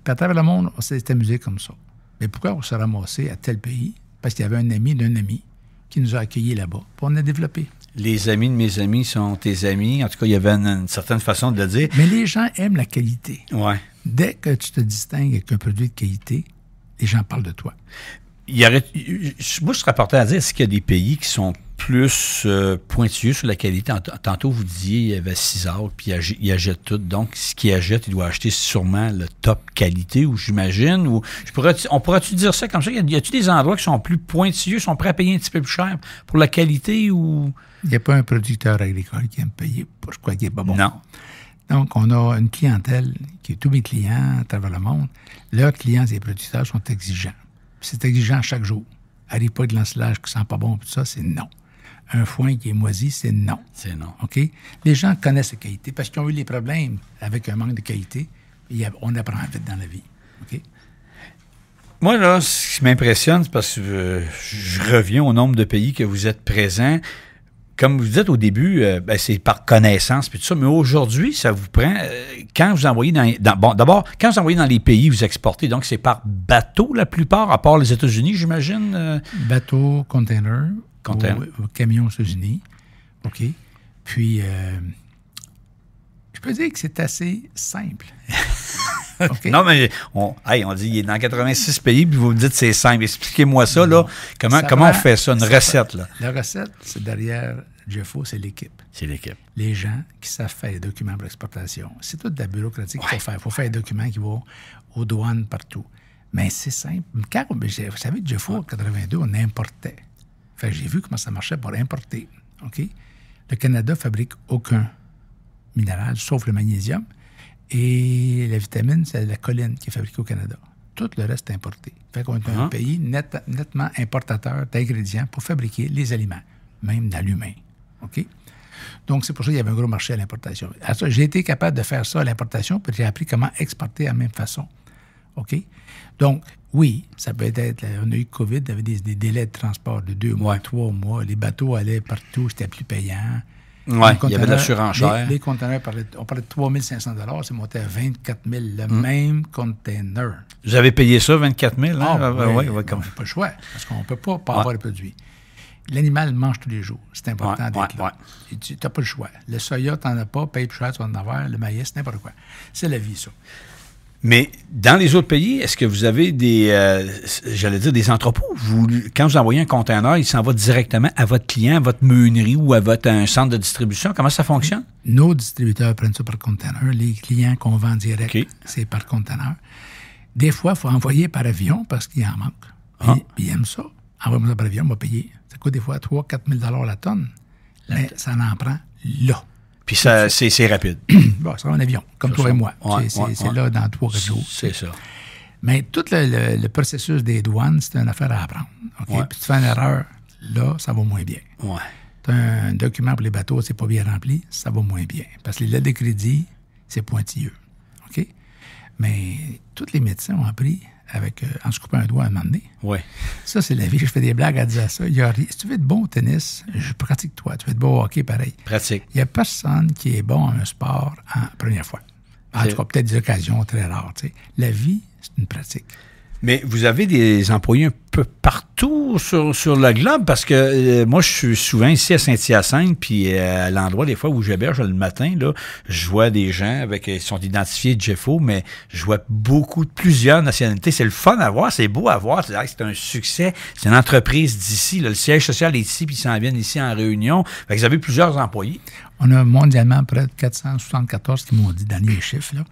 Puis à travers le monde, on s'est amusé comme ça. Mais pourquoi on s'est ramassé à tel pays? Parce qu'il y avait un ami d'un ami qui nous a accueillis là-bas. Puis on a développé. Les amis de mes amis sont tes amis. En tout cas, il y avait une certaine façon de le dire. Mais les gens aiment la qualité. Ouais. Dès que tu te distingues avec un produit de qualité, les gens parlent de toi. Moi, je serais porté à dire, est-ce qu'il y a des pays qui sont plus pointilleux sur la qualité? Tantôt, vous disiez, il y avait César, puis il achète tout. Donc, ce qu'il achète, il doit acheter sûrement le top qualité, ou j'imagine. Ou on pourrait-tu dire ça comme ça? Y a-t-il des endroits qui sont plus pointilleux, sont prêts à payer un petit peu plus cher pour la qualité? Ou il n'y a pas un producteur agricole qui aime payer pour quoi qui n'est pas bon. Non. Donc, on a une clientèle qui est tous mes clients à travers le monde. Leurs clients et les producteurs sont exigeants. C'est exigeant chaque jour. Arrive pas de l'ensilage qui sent pas bon, tout ça, c'est non. Un foin qui est moisi, c'est non. C'est non. OK? Les gens connaissent la qualité parce qu'ils ont eu les problèmes avec un manque de qualité. On apprend vite dans la vie. OK? Moi, là, ce qui m'impressionne, c'est parce que je reviens au nombre de pays que vous êtes présents. Comme vous dites au début, c'est par connaissance puis tout ça, mais aujourd'hui, ça vous prend quand vous envoyez d'abord, quand vous envoyez dans les pays, vous exportez, donc c'est par bateau la plupart, à part les États-Unis, j'imagine? Bateau, container. Ou camion aux États-Unis. OK. Puis, je peux dire que c'est assez simple. Okay. Non, mais on dit il est dans 86 pays, puis vous me dites que c'est simple. Expliquez-moi ça, là. Comment on fait ça, une recette, là? La recette, c'est derrière Jeffo, c'est l'équipe. C'est l'équipe. Les gens qui savent faire les documents pour l'exportation. C'est toute de la bureaucratie qu'il faut faire. Il faut faire des documents qui vont aux douanes partout. Mais c'est simple. Quand, vous savez, Jeffo, en 82, on importait. Fait que j'ai vu comment ça marchait pour importer. OK? Le Canada ne fabrique aucun minéral, sauf le magnésium. Et la vitamine, c'est la choline qui est fabriquée au Canada. Tout le reste est importé. Fait qu'on est un pays nettement importateur d'ingrédients pour fabriquer les aliments, même dans l'humain. OK? Donc, c'est pour ça qu'il y avait un gros marché à l'importation. J'ai été capable de faire ça à l'importation, puis j'ai appris comment exporter de la même façon. OK? Donc, oui, ça peut être... On a eu COVID, il y avait des délais de transport de 2 mois, 3 mois. Les bateaux allaient partout, c'était plus payant. Oui, il y avait de la surenchère. Les conteneurs, on parlait de 3 500 $, c'est monté à 24 000 le même container. Vous avez payé ça, 24 000? Hein? Oui, on n'a pas le choix, parce qu'on ne peut pas avoir le produit. L'animal mange tous les jours. C'est important d'être là. Tu n'as pas le choix. Le soya, tu n'en as pas, paye plus cher, tu vas en avoir. Le maïs, n'importe quoi. C'est la vie, ça. Mais dans les autres pays, est-ce que vous avez des entrepôts? Quand vous envoyez un conteneur, il s'en va directement à votre client, à votre meunerie ou à un centre de distribution? Comment ça fonctionne? Nos distributeurs prennent ça par conteneur. Les clients qu'on vend direct, c'est par conteneur. Des fois, il faut envoyer par avion parce qu'il en manque. Puis ils aiment ça. Envoie-moi ça par avion, on va payer. Ça coûte des fois 3 000 à 4 000 la tonne. Mais ça en prend là. Puis ça, c'est rapide. Bon, ça va en avion, comme toi et moi. C'est là dans 3-4 jours. C'est ça. Mais tout le processus des douanes, c'est une affaire à apprendre. Okay? Puis tu fais une erreur, là, ça va moins bien. Ouais. Tu as un document pour les bateaux, c'est pas bien rempli, ça va moins bien. Parce que les lettres de crédit, c'est pointilleux. OK? Mais tous les médecins ont appris en se coupant un doigt à un moment donné. Oui. Ça, c'est la vie. Je fais des blagues à dire ça. Si tu veux être bon au tennis, je pratique toi. Tu veux être bon au hockey, pareil. Pratique. Il n'y a personne qui est bon à un sport en première fois. En tout cas, peut-être des occasions très rares. Tu sais. La vie, c'est une pratique. Mais vous avez des employés un peu partout sur le globe, parce que moi, je suis souvent ici à Saint-Hyacinthe, puis à l'endroit des fois où j'héberge le matin, là, je vois des gens ils sont identifiés JEFO, mais je vois plusieurs nationalités. C'est le fun à voir, c'est beau à voir, c'est un succès. C'est une entreprise d'ici, là, le siège social est ici, puis ils s'en viennent ici en réunion. Fait que vous avez plusieurs employés. On a mondialement près de 474 qui m'ont dit dernier chiffre, là.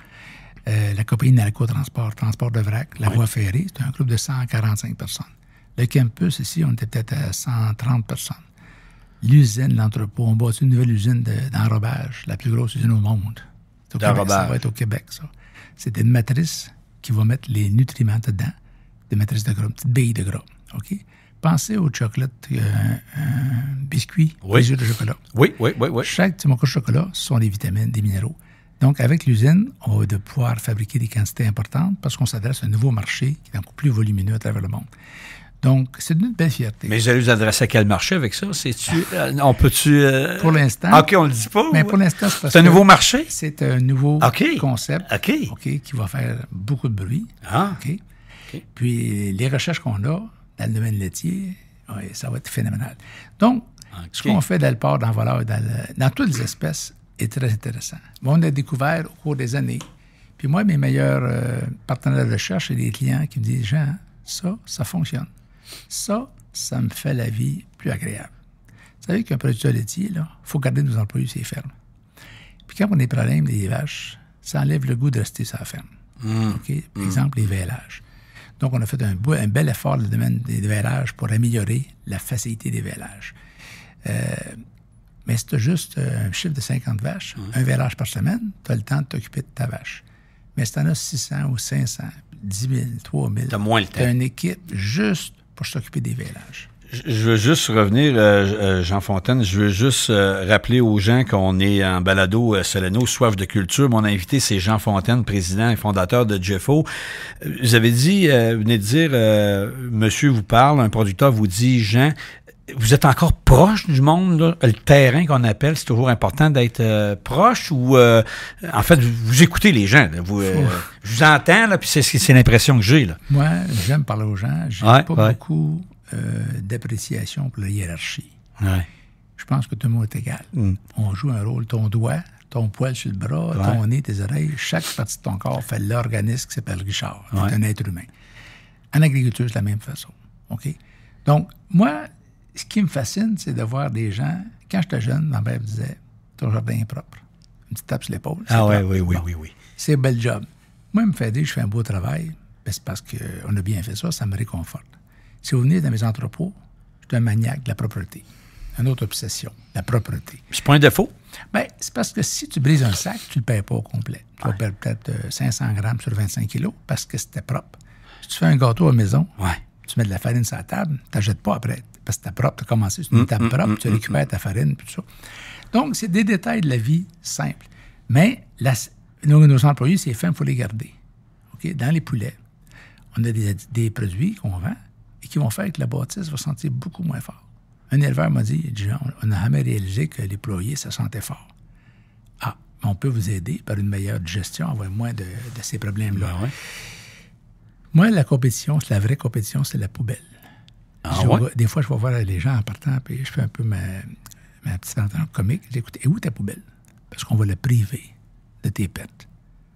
La compagnie Nalco Transport de vrac, la voie ferrée, c'est un groupe de 145 personnes. Le campus, ici, on était peut-être à 130 personnes. L'usine, l'entrepôt, on bâtit une nouvelle usine d'enrobage, la plus grosse usine au monde. Ça va être au Québec, ça. C'est une matrice qui va mettre les nutriments dedans, des matrices de gras, une petite bille de gras. OK? Pensez au chocolat, biscuit, des œufs de chocolat. Oui. Chaque petit morceau de chocolat, ce sont des vitamines, des minéraux. Donc, avec l'usine, on va pouvoir fabriquer des quantités importantes parce qu'on s'adresse à un nouveau marché qui est encore plus volumineux à travers le monde. Donc, c'est une belle fierté. Mais vous allez vous adresser à quel marché avec ça? On peut-tu... Pour l'instant... OK, on ne le dit pas? Mais pour l'instant, c'est parce c'est un nouveau marché? C'est un nouveau concept qui va faire beaucoup de bruit. OK. Puis, les recherches qu'on a dans le domaine laitier, ça va être phénoménal. Donc, ce qu'on fait dans le porc, dans le voleur, dans toutes les espèces, est très intéressant. On a découvert au cours des années. Puis moi, mes meilleurs partenaires de recherche, c'est des clients qui me disent « Jean, ça fonctionne. Ça me fait la vie plus agréable. » Vous savez qu'un producteur laitier, il faut garder nos employés sur les fermes. Puis quand on a des problèmes des vaches, ça enlève le goût de rester sur la ferme. Par exemple, les vélages. Donc, on a fait un bel effort dans le domaine des vélages pour améliorer la facilité des vélages. Mais si tu as juste un chiffre de 50 vaches, un vélage par semaine, tu as le temps de t'occuper de ta vache. Mais si tu en as 600 ou 500, 10 000, 3 000, tu as moins le temps. Tu as une équipe juste pour s'occuper des vélages. Je veux juste revenir, Jean Fontaine, je veux juste rappeler aux gens qu'on est en balado Soleno, Soif de culture. Mon invité, c'est Jean Fontaine, président et fondateur de JEFO. Vous avez dit, venez de dire, monsieur vous parle, un producteur vous dit, Jean, vous êtes encore proche du monde, là? Le terrain qu'on appelle, c'est toujours important d'être proche ou, en fait, vous écoutez les gens. Là, je vous entends, là, puis c'est l'impression que j'ai. Là. Moi, j'aime parler aux gens. J'ai pas beaucoup d'appréciation pour la hiérarchie. Ouais. Je pense que tout le monde est égal. On joue un rôle. Ton doigt, ton poil sur le bras, ton nez, tes oreilles, chaque partie de ton corps fait l'organisme qui s'appelle Richard. C'est un être humain. En agriculture, c'est la même façon. OK? Donc, moi, ce qui me fascine, c'est de voir des gens... Quand j'étais jeune, ma mère me disait « Ton jardin est propre. » Une petite tape sur l'épaule. Oui. C'est un bel job. Moi, il me fait dire je fais un beau travail. Ben, c'est parce qu'on a bien fait ça me réconforte. Si vous venez dans mes entrepôts, je suis un maniaque de la propreté. Une autre obsession, la propreté. C'est pas un défaut? Bien, c'est parce que si tu brises un sac, tu ne le payes pas au complet. Tu vas perdre peut-être 500 grammes sur 25 kilos parce que c'était propre. Si tu fais un gâteau à la maison, tu mets de la farine sur la table, tu ne jettes pas après. Parce que c'était propre, tu as commencé sur une table propre, tu récupères ta farine, puis tout ça. Donc, c'est des détails de la vie simples. Mais nos employés, ces femmes, il faut les garder. Okay? Dans les poulets, on a des produits qu'on vend et qui vont faire que la bâtisse va sentir beaucoup moins fort. Un éleveur m'a dit, on n'a jamais réalisé que les poulaillers, ça sentait fort. Ah, on peut vous aider par une meilleure digestion, avoir moins de ces problèmes-là. Ben ouais. Moi, la compétition, la vraie compétition, c'est la poubelle. Des fois, je vais voir les gens en partant, puis je fais un peu ma petite entente comique. J'écoute, et où ta poubelle? Parce qu'on va le priver de tes pets.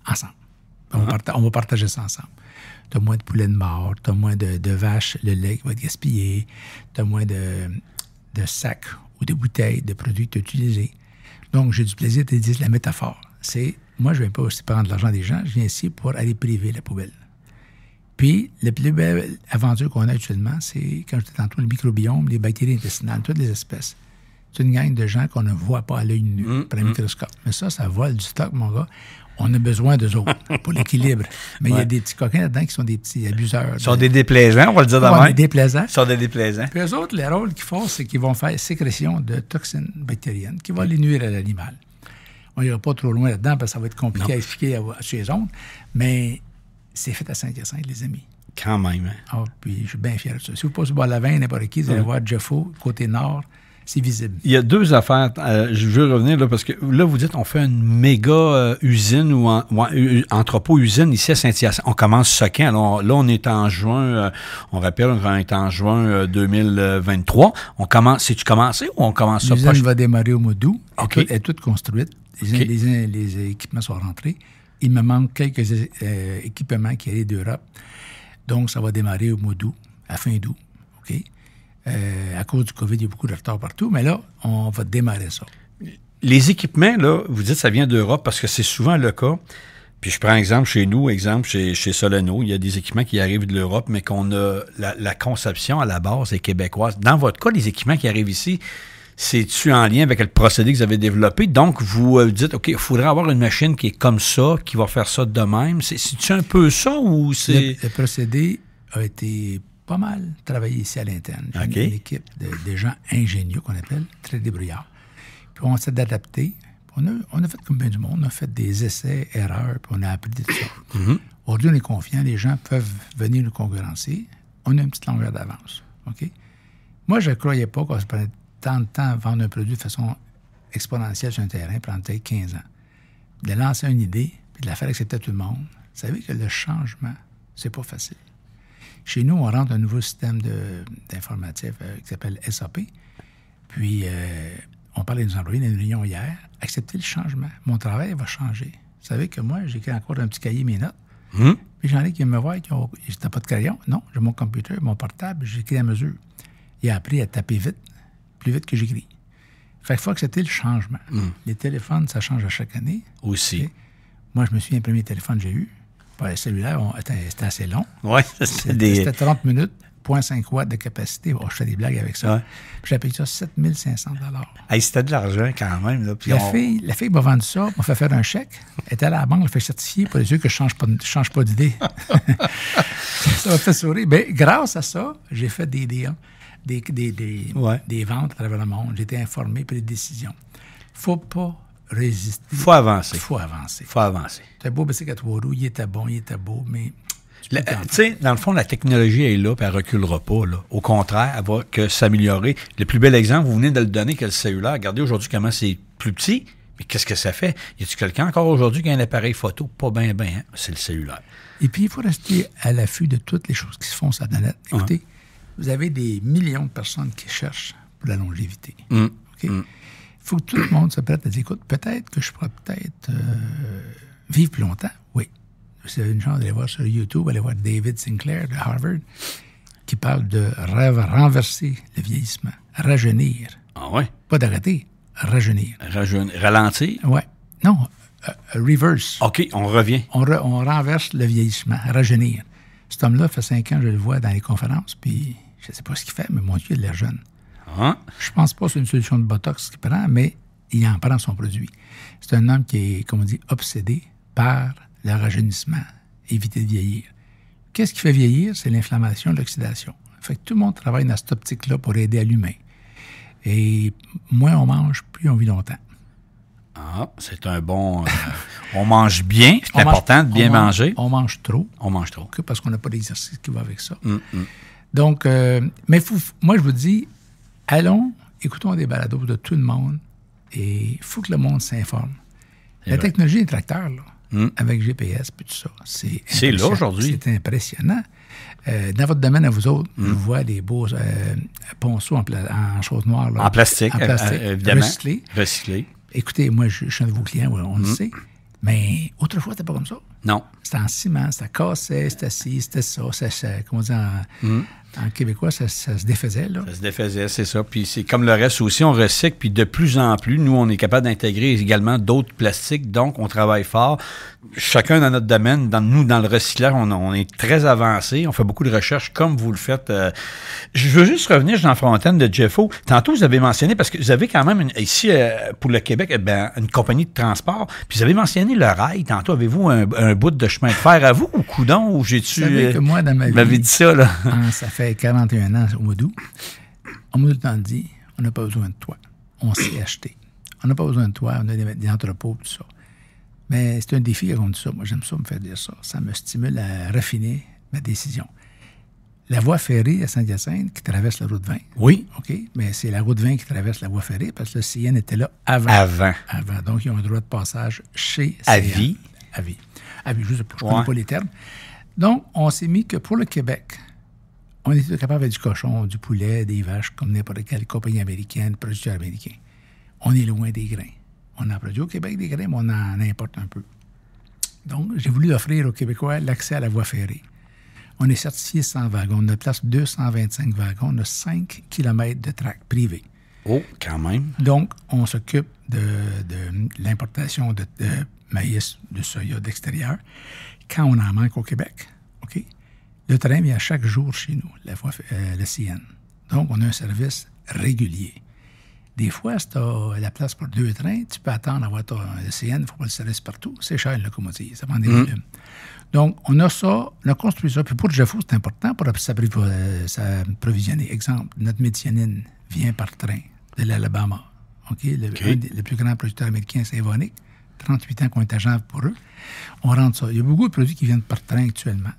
Ensemble. On va partager ça ensemble. Tu as moins de poulets de mort, tu as moins de vaches, le lait qui va être gaspillé, tu as moins de sacs ou de bouteilles de produits que tu as utilisés. Donc, j'ai du plaisir de te dire la métaphore. Moi, je ne viens pas aussi prendre l'argent des gens, je viens ici pour aller priver la poubelle. Puis, la plus belle aventure qu'on a actuellement, c'est, comme je disais tantôt, le microbiome, les bactéries intestinales, toutes les espèces. C'est une gang de gens qu'on ne voit pas à l'œil nu, par un microscope. Mais ça vole du stock, mon gars. On a besoin d'eux autres pour l'équilibre. Mais il y a des petits coquins là-dedans qui sont des petits abuseurs. Ils sont des déplaisants, on va le dire d'abord. Des déplaisants. Ils sont des déplaisants. Puis eux autres, le rôle qu'ils font, c'est qu'ils vont faire sécrétion de toxines bactériennes qui vont aller nuire à l'animal. On n'ira pas trop loin là-dedans parce que ça va être compliqué à expliquer chez les autres. Mais c'est fait à Saint-Hyacinthe, les amis. Quand même. Hein? Ah, puis je suis bien fier de ça. Si vous passez au Bois-Lavin, n'importe qui, vous allez voir JEFO, côté nord, c'est visible. Il y a deux affaires. Je veux revenir là parce que là, vous dites on fait une méga usine ou entrepôt-usine ici à Saint-Hyacinthe. On commence ce quand? Alors, là, on est en juin. On rappelle, on est en juin 2023. On commence. C'est-tu commencé ou on commence ça? L'usine va démarrer au mois d'août. Okay. Elle est toute construite. Okay. Les équipements sont rentrés. Il me manque quelques équipements qui arrivent d'Europe. Donc, ça va démarrer au mois d'août, à fin d'août. OK? À cause du COVID, il y a beaucoup de retard partout, mais là, on va démarrer ça. Les équipements, là, vous dites que ça vient d'Europe parce que c'est souvent le cas. Puis je prends exemple chez nous, exemple chez Soleno, il y a des équipements qui arrivent de l'Europe, mais qu'on a la conception à la base est québécoise. Dans votre cas, les équipements qui arrivent ici, c'est-tu en lien avec le procédé que vous avez développé? Donc, vous dites, OK, il faudrait avoir une machine qui est comme ça, qui va faire ça de même. C'est-tu un peu ça ou c'est... Le procédé a été pas mal travaillé ici à l'interne. J'ai une équipe de gens ingénieux, qu'on appelle, très débrouillards. Puis on s'est adapté. On a fait comme bien du monde. On a fait des essais, erreurs, puis on a appris de tout ça. Mm-hmm. Aujourd'hui, on est confiant. Les gens peuvent venir nous concurrencer. On a une petite longueur d'avance. OK? Moi, je ne croyais pas qu'on se prenait tant de temps à vendre un produit de façon exponentielle sur un terrain, prendre peut-être 15 ans. De lancer une idée, puis de la faire accepter à tout le monde. Vous savez que le changement, c'est pas facile. Chez nous, on rentre un nouveau système d'informatique qui s'appelle SAP. Puis, on parlait des employés dans une réunion hier. Accepter le changement. Mon travail va changer. Vous savez que moi, j'écris encore un petit cahier mes notes. Puis j'en ai qui me voient, je n'ai pas de crayon. Non, j'ai mon computer, mon portable, j'écris à mesure. Il a appris à taper vite, plus vite que j'écris. Fait qu'il faut accepter le changement. Les téléphones, ça change à chaque année. Aussi. Okay? Moi, je me souviens, le premier téléphone que j'ai eu, le cellulaire, c'était assez long. Oui, c'était 30 minutes, 0.5 watts de capacité. Je fais des blagues avec ça. Ouais. Puis j'ai payé ça 7 500 $. C'était de l'argent quand même. Là, puis la fille m'a vendu ça, m'a fait faire un chèque. Elle était à la banque, elle m'a fait certifier pour les yeux que je ne change pas d'idée. Ça m'a fait sourire. Bien, grâce à ça, j'ai fait des deals, des ventes à travers le monde. J'ai été informé, pris des décisions. Il ne faut pas résister. Il faut avancer. C'était beau, mais c'est qu'à Trois-Roues, il était bon, il était beau, mais... Tu sais, dans le fond, la technologie est là, puis elle ne reculera pas. Là. Au contraire, elle va que s'améliorer. Le plus bel exemple, vous venez de le donner, que le cellulaire. Regardez aujourd'hui comment c'est plus petit, mais qu'est-ce que ça fait? Y a-t-il quelqu'un encore aujourd'hui qui a un appareil photo? Pas bien, hein? C'est le cellulaire. Et puis, il faut rester à l'affût de toutes les choses qui se font sur la planète. Écoutez, vous avez des millions de personnes qui cherchent pour la longévité. Il faut que tout le monde se prête à dire, écoute, peut-être que je pourrais vivre plus longtemps. Oui. Vous avez une chance d'aller voir sur YouTube, aller voir David Sinclair de Harvard, qui parle de renverser le vieillissement, rajeunir. Ah ouais? Pas d'arrêter, rajeunir. Ralentir? Oui. Non, reverse. OK, on revient. On renverse le vieillissement, rajeunir. Cet homme-là, fait 5 ans, je le vois dans les conférences, puis je ne sais pas ce qu'il fait, mais mon Dieu, il a l'air jeune. Ah. Je pense pas que c'est une solution de Botox qu'il prend, mais il en prend son produit. C'est un homme qui est, comme on dit, obsédé par le rajeunissement, éviter de vieillir. Qu'est-ce qui fait vieillir? C'est l'inflammation, l'oxydation. Fait que tout le monde travaille dans cette optique-là pour aider à l'humain. Et moins on mange, plus on vit longtemps. Ah, c'est un bon... on mange bien, c'est important de bien manger. On mange trop. On mange trop. Parce qu'on n'a pas d'exercice qui va avec ça. Donc, mais moi, je vous dis, allons, écoutons des balados de tout le monde et il faut que le monde s'informe. La technologie des tracteurs, là, avec GPS et tout ça, c'est là aujourd'hui. C'est impressionnant. Dans votre domaine à vous autres, je vois des beaux ponceaux en choses noires. Là, en plastique, évidemment. Recyclé. Écoutez, moi, je suis un de vos clients, on le sait. Mais autrefois, c'était pas comme ça. Non. C'était en ciment, ça cassait, c'était ci, c'était ça. Comment dire, en québécois, ça se défaisait, là. Ça se défaisait, c'est ça. Puis c'est comme le reste aussi, on recycle, puis de plus en plus, nous, on est capable d'intégrer également d'autres plastiques, donc on travaille fort. Chacun dans notre domaine, dans le recyclage, on est très avancé, on fait beaucoup de recherches comme vous le faites. Je veux juste revenir, Jean Fontaine de Jeffo. Tantôt, vous avez mentionné, parce que vous avez quand même, ici, pour le Québec, une compagnie de transport, puis vous avez mentionné le rail. Tantôt, avez-vous un bout de chemin de fer à vous, ou coudon, ou j'ai-tu... Vous savez que moi, dans ma vie... Vous m'avez dit ça, là. Ça fait 41 ans au mois d'août. On m'a tout le temps dit, on n'a pas besoin de toi. On s'est acheté. On n'a pas besoin de toi, on a des entrepôts, tout ça. Mais c'est un défi qu'on dit ça. Moi, j'aime ça me faire dire ça. Ça me stimule à raffiner ma décision. La voie ferrée à Saint-Hyacinthe qui traverse la route 20. Oui. OK? Mais c'est la route 20 qui traverse la voie ferrée parce que le CN était là avant. Avant. Donc, ils ont un droit de passage chez CN. À vie. À vie. À vie, je ne connais pas les termes. Donc, on s'est mis que pour le Québec, on était capable avec du cochon, du poulet, des vaches, comme n'importe quelle compagnie américaine, producteur américain. On est loin des grains. On en produit au Québec des grains, mais on en importe un peu. Donc, j'ai voulu offrir aux Québécois l'accès à la voie ferrée. On est certifié 100 wagons. On a place 225 wagons. On a 5 km de track privé. Oh, quand même. Donc, on s'occupe de l'importation de maïs, de soya d'extérieur quand on en manque au Québec. OK? Le train vient chaque jour chez nous, le CN. Donc, on a un service régulier. Des fois, si tu as la place pour 2 trains, tu peux attendre à avoir le CN, il ne faut pas le service partout. C'est cher, une locomotive. Ça prend des volumes. Donc, on a ça, on a construit ça. Puis pour Jeffo, c'est important pour s'approvisionner. Exemple, notre méthionine vient par train de l'Alabama. OK? Le plus grand producteur américain, c'est Evonik. 38 ans qu'on est agent pour eux. On rentre ça. Il y a beaucoup de produits qui viennent par train actuellement.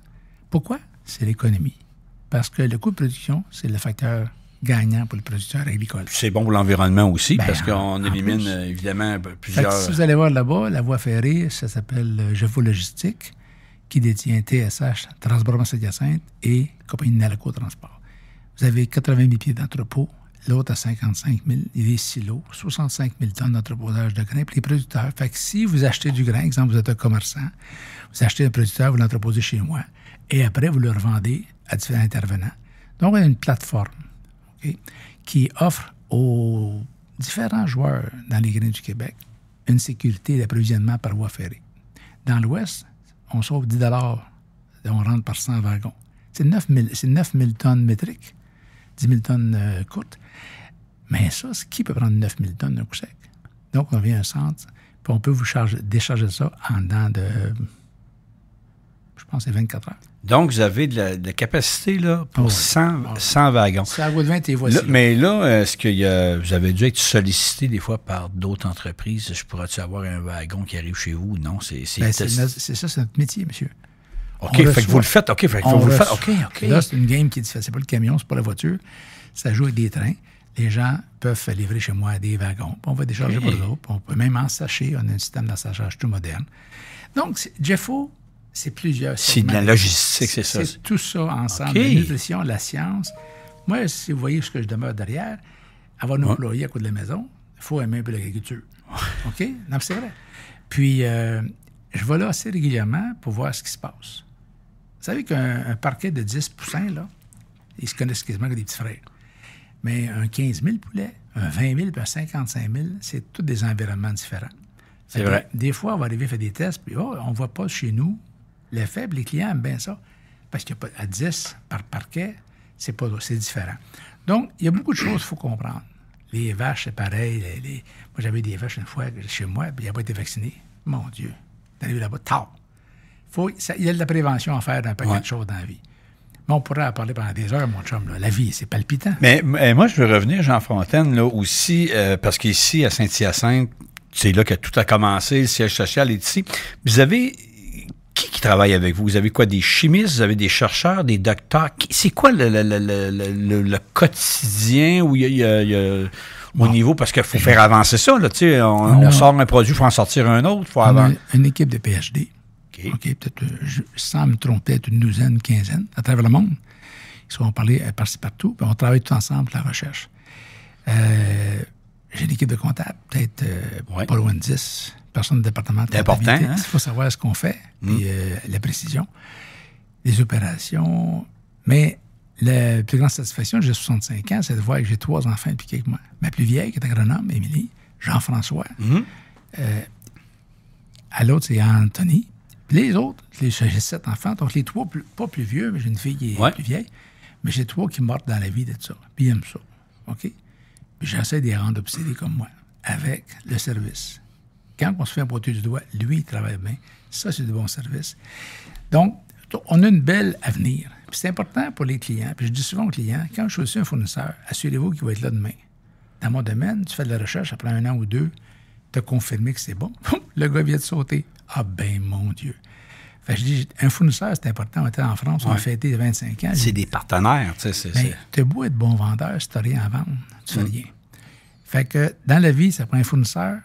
Pourquoi? C'est l'économie. Parce que le coût de production, c'est le facteur gagnant pour le producteur agricole. C'est bon pour l'environnement aussi, parce qu'on élimine évidemment plusieurs... Si vous allez voir là-bas, la voie ferrée, ça s'appelle Jeffo Logistique, qui détient TSH, Transborma Saint-Hyacinthe et Compagnie Nalaco Transport. Vous avez 80 000 pieds d'entrepôt, l'autre à 55 000, il y a des silos, 65 000 tonnes d'entreposage de grains pour les producteurs. Fait que si vous achetez du grain, exemple, vous êtes un commerçant, vous achetez un producteur, vous l'entreposez chez moi, et après, vous le revendez à différents intervenants. Donc, on a une plateforme qui offre aux différents joueurs dans les grains du Québec une sécurité d'approvisionnement par voie ferrée. Dans l'Ouest, on sauve 10 $, on rentre par 100 wagons. C'est 9 000 tonnes métriques, 10 000 tonnes courtes. Mais ça, qui peut prendre 9 000 tonnes d'un coup sec? Donc, on vient à un centre, puis on peut vous décharger ça en dedans de, je pense, c'est 24 heures. Donc, vous avez de la capacité là, pour 100 wagons. C'est à route 20 et voici. Mais là, est-ce que vous avez dû être sollicité des fois par d'autres entreprises? Je pourrais-tu avoir un wagon qui arrive chez vous? Non, c'est ça, c'est notre métier, monsieur. OK, fait que vous le faites. OK, fait que vous le faites. OK. Là, c'est une game qui est différente. C'est pas le camion, c'est pas la voiture. Ça joue avec des trains. Les gens peuvent livrer chez moi des wagons. Puis on va décharger pour eux autres. Puis on peut même en sacher. On a un système d'assachage tout moderne. Donc, Jeffo, c'est plusieurs. C'est de la logistique, c'est ça. C'est tout ça ensemble. La nutrition, la science. Moi, si vous voyez ce que je demeure derrière, avoir nos employés à côté de la maison, il faut aimer un peu l'agriculture. OK? Non, c'est vrai. Puis, je vais là assez régulièrement pour voir ce qui se passe. Vous savez qu'un parquet de 10 poussins, là, ils se connaissent quasiment comme des petits frères. Mais un 15 000 poulets, un 20 000 puis un 55 000, c'est tous des environnements différents. C'est vrai. Des fois, on va arriver à faire des tests, puis on ne voit pas chez nous l'effet, puis les clients aiment bien ça. Parce qu'il n'y a pas à 10 par parquet, c'est différent. Donc, il y a beaucoup de choses qu'il faut comprendre. Les vaches, c'est pareil. Moi, j'avais des vaches une fois chez moi, puis il n'a pas été vacciné. Mon Dieu. T'es arrivé là-bas, tard. Il y a de la prévention à faire d'un paquet de choses dans la vie. Mais on pourrait en parler pendant des heures, mon chum. Là. La vie, c'est palpitant. Mais moi, je veux revenir, Jean Fontaine, là aussi, parce qu'ici, à Saint-Hyacinthe, c'est là que tout a commencé, le siège social est ici. Vous avez... Qui travaille avec vous? Vous avez quoi? Des chimistes? Vous avez des chercheurs, des docteurs? C'est quoi le quotidien où il y a au niveau... Parce qu'il faut faire avancer ça. Là, on sort un produit, il faut en sortir un autre. On a une équipe de PhD. OK, peut-être, sans me tromper, peut-être une douzaine, une quinzaine, à travers le monde. Ils sont parlés par-ci partout, puis on travaille tout ensemble pour la recherche. J'ai une équipe de comptables, peut-être pas loin de 10 personnes de département de comptabilité. C'est important, hein? Il faut savoir ce qu'on fait, puis la précision, les opérations. Mais la plus grande satisfaction, j'ai 65 ans, c'est de voir que j'ai 3 enfants impliqués avec moi. Ma plus vieille, qui est agronome, Émilie, Jean-François. À l'autre, c'est Anthony. Puis les autres, j'ai 7 enfants, donc les 3 pas plus vieux, mais j'ai une fille qui est plus vieille, mais j'ai 3 qui mortent dans la vie de ça. Puis ils aiment ça. OK? Puis j'essaie de les rendre obsédés comme moi, avec le service. Quand on se fait un pointeur du doigt, lui, il travaille bien. Ça, c'est du bon service. Donc, on a une belle avenir. Puis c'est important pour les clients. Puis je dis souvent aux clients, quand je choisis un fournisseur, assurez-vous qu'il va être là demain. Dans mon domaine, tu fais de la recherche, après 1 an ou 2, tu as confirmé que c'est bon. Le gars vient de sauter. Ah ben, mon Dieu. Fait que je dis, un fournisseur, c'est important. On était en France, on a fêté 25 ans. C'est des partenaires, tu sais. Tu as beau être bon vendeur, si tu n'as rien à vendre, tu fais rien. Fait que dans la vie, ça prend un fournisseur,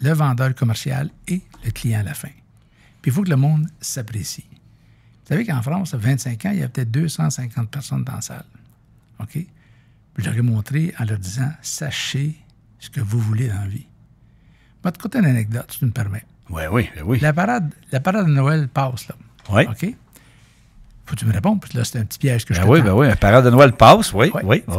le vendeur, le commercial et le client à la fin. Puis il faut que le monde s'apprécie. Vous savez qu'en France, à 25 ans, il y a peut-être 250 personnes dans la salle. OK? Puis je leur ai montré en leur disant, sachez ce que vous voulez dans la vie. Je vais te conter une anecdote, si tu me permets. Oui. La parade de Noël passe, là. Oui. OK? Faut que tu me répondes, parce que là, c'est un petit piège que je te Oui, tends. la parade de Noël passe, oui.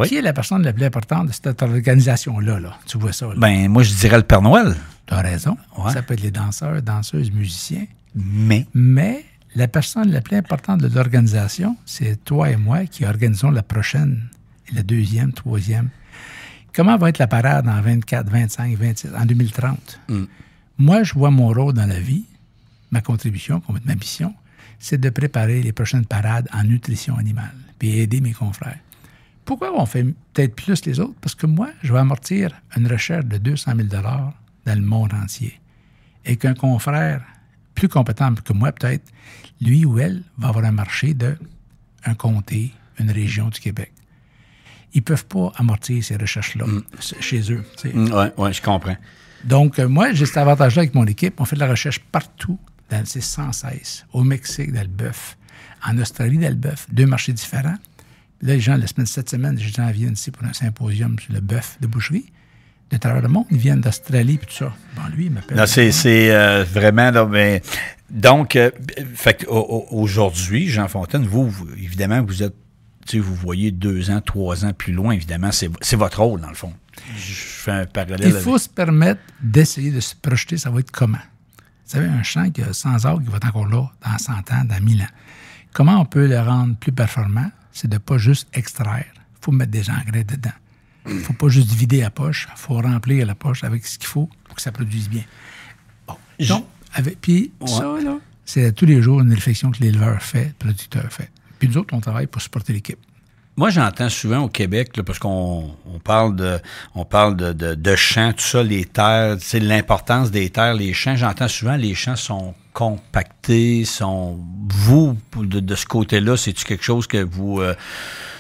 Qui est la personne la plus importante de cette organisation-là, là? Tu vois ça, là? Ben, moi, je dirais le Père Noël. Tu as raison. Ouais. Ça peut être les danseurs, danseuses, musiciens. Mais la personne la plus importante de l'organisation, c'est toi et moi qui organisons la prochaine, la deuxième, troisième. Comment va être la parade en 24, 25, 26, en 2030? Moi, je vois mon rôle dans la vie, ma contribution, ma mission, c'est de préparer les prochaines parades en nutrition animale, puis aider mes confrères. Pourquoi on fait peut-être plus les autres? Parce que moi, je vais amortir une recherche de 200 000 $ dans le monde entier. Et qu'un confrère plus compétent que moi, peut-être, lui ou elle, va avoir un marché d'un comté, une région du Québec. Ils ne peuvent pas amortir ces recherches-là chez eux. Oui, je comprends. Donc, moi, j'ai cet avantage-là avec mon équipe. On fait de la recherche partout, sans cesse. Au Mexique, dans le bœuf. En Australie, dans le bœuf. 2 marchés différents. Là, les gens, cette semaine, les gens viennent ici pour un symposium sur le bœuf de boucherie. De travers le monde, ils viennent d'Australie et tout ça. Bon, lui, il m'appelle. Non, c'est vraiment... Là, mais, donc, aujourd'hui, Jean Fontaine, vous, évidemment, vous êtes... Vous voyez 2 ans, 3 ans plus loin, évidemment, c'est votre rôle, dans le fond. Je fais un parallèle. Il faut se permettre d'essayer de se projeter, ça va être comment? Vous savez, un champ qui a 100 arbres, qui va être encore là dans 100 ans, dans 1000 ans. Comment on peut le rendre plus performant? C'est de ne pas juste extraire. Il faut mettre des engrais dedans. Il ne faut pas juste vider la poche. Il faut remplir la poche avec ce qu'il faut pour que ça produise bien. Bon. Donc, puis ça, là, c'est tous les jours une réflexion que l'éleveur fait, le producteur fait. Puis nous autres, on travaille pour supporter l'équipe. Moi, j'entends souvent au Québec, là, parce qu'on parle de champs, tout ça, les terres, l'importance des terres, les champs. J'entends souvent les champs sont compactés, vous, de ce côté-là, c'est-tu quelque chose que vous...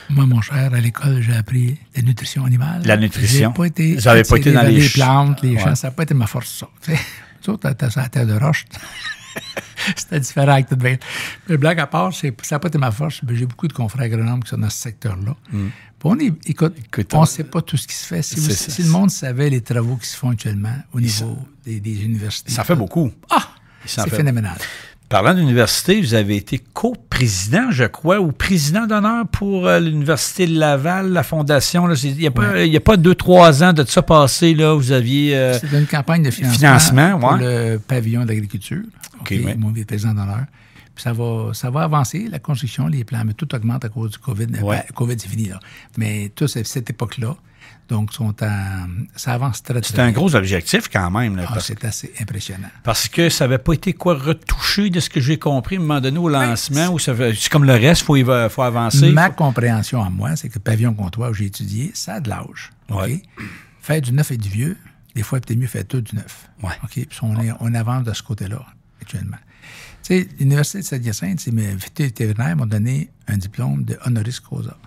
Moi, mon cher, à l'école, j'ai appris la nutrition animale. La nutrition. Vous n'avez pas été dans les plantes, les champs, ça n'a pas été ma force, ça. Nous autres, t'as ça à la terre de roche. C'était différent avec tout le monde. Mais blague à part, ça n'a pas été ma force. J'ai beaucoup de confrères agronomes qui sont dans ce secteur-là. On ne sait pas tout ce qui se fait. Si le monde savait les travaux qui se font actuellement au niveau des universités. Ça fait beaucoup. C'est phénoménal. Parlant d'université, vous avez été coprésident, je crois, ou président d'honneur pour l'Université de Laval, la fondation. Il n'y a pas 2-3 ans de ça passé, là, vous aviez... C'était une campagne de financement pour le pavillon de l'agriculture. Mon président d'honneur. Puis ça va avancer, la construction, les plans, mais tout augmente à cause du COVID. COVID, c'est fini, là. Mais tout cette époque-là, donc, ça avance très, très C'est un gros objectif quand même. Là, c'est assez impressionnant. Parce que ça n'avait pas été retouché de ce que j'ai compris à un moment donné au lancement. C'est comme le reste, il faut avancer. Ma compréhension à moi, c'est que le pavillon comptoir où j'ai étudié, ça a de l'âge. Okay? Faire du neuf et du vieux, des fois, peut-être mieux faire tout du neuf. Okay? Puis on avance de ce côté-là actuellement. Tu sais, l'Université de Saint-Hyacinthe, mes vétérinaires m'ont donné un diplôme de honoris causa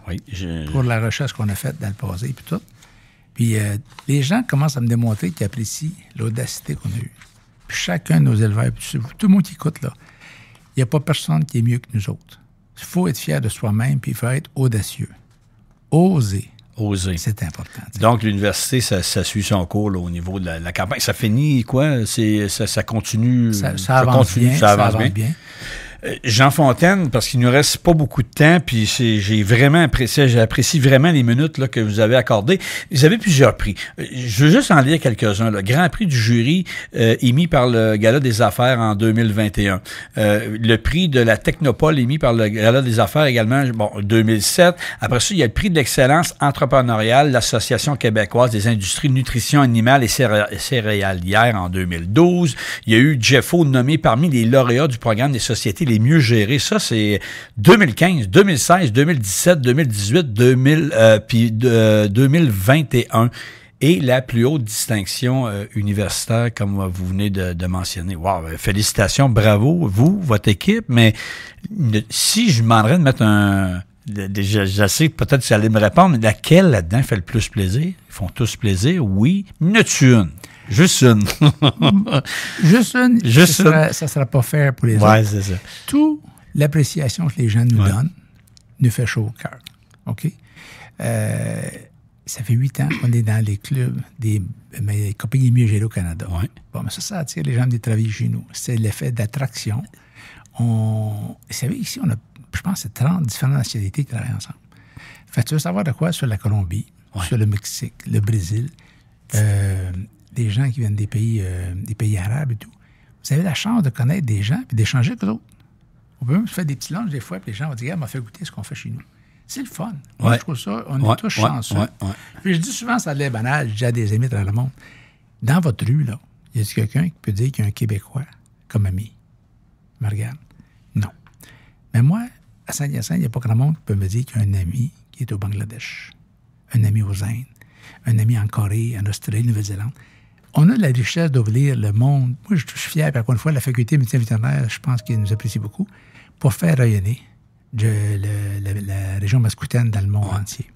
pour la recherche qu'on a faite dans le passé et tout. Puis les gens commencent à me démontrer qu'ils apprécient l'audacité qu'on a eue. Puis chacun de nos éleveurs, tout le monde qui écoute, là, il n'y a pas personne qui est mieux que nous autres. Il faut être fier de soi-même, puis il faut être audacieux. Oser. C'est important. T'sais. Donc, l'université, ça suit son cours là, au niveau de la campagne. Ça finit quoi? Ça continue? Ça avance bien. Jean Fontaine, parce qu'il ne nous reste pas beaucoup de temps, puis j'apprécie vraiment les minutes là, que vous avez accordées. Vous avez plusieurs prix. Je veux juste en lire quelques-uns. Le Grand Prix du jury émis par le Gala des Affaires en 2021. Le prix de la Technopole émis par le Gala des Affaires également, 2007. Après ça, il y a le prix de l'excellence entrepreneuriale, l'Association québécoise des industries de nutrition animale et céréalière en 2012. Il y a eu Jeffo nommé parmi les lauréats du programme des sociétés les mieux gérées. Ça, c'est 2015, 2016, 2017, 2018, puis 2021. et la plus haute distinction universitaire, comme vous venez de mentionner. Wow, félicitations, bravo, vous, votre équipe, mais si je demanderais de mettre je sais peut-être que vous allez me répondre, mais laquelle là-dedans fait le plus plaisir? Ils font tous plaisir, oui. N'as-tu une? Juste une. Juste une. Juste ça ne sera pas fair pour les autres. Oui, c'est ça. Toute l'appréciation que les gens nous donnent nous fait chaud au cœur. OK? Ça fait 8 ans qu'on est dans les clubs des compagnies mieux gérées au Canada. Ouais. Bon, mais ça attire les gens à venir travailler chez nous. C'est l'effet d'attraction. Vous savez, ici, on a, je pense, c'est 30 différentes nationalités qui travaillent ensemble. Fait que tu veux savoir de quoi sur la Colombie, sur le Mexique, le Brésil, des gens qui viennent des pays arabes et tout. Vous avez la chance de connaître des gens et d'échanger avec eux autres. On peut même faire des petits lunchs des fois, puis les gens vont dire, regarde, m'a fait goûter ce qu'on fait chez nous. C'est le fun. Moi, je trouve ça, on est tous chanceux. Puis je dis souvent, ça a l'air banal, je dis à des amis à travers le monde, dans votre rue, là, y a quelqu'un qui peut dire qu'il y a un Québécois comme ami? Me regarde. Non. Mais moi, à Saint-Hyacinthe, il n'y a pas grand monde qui peut me dire qu'il y a un ami qui est au Bangladesh, un ami aux Indes, un ami en Corée, en Australie, Nouvelle-Zélande. On a la richesse d'ouvrir le monde. Moi, je suis fier, puis encore une fois, la faculté de médecine vétérinaire, je pense qu'ils nous apprécient beaucoup, pour faire rayonner la région mascoutaine dans le monde entier.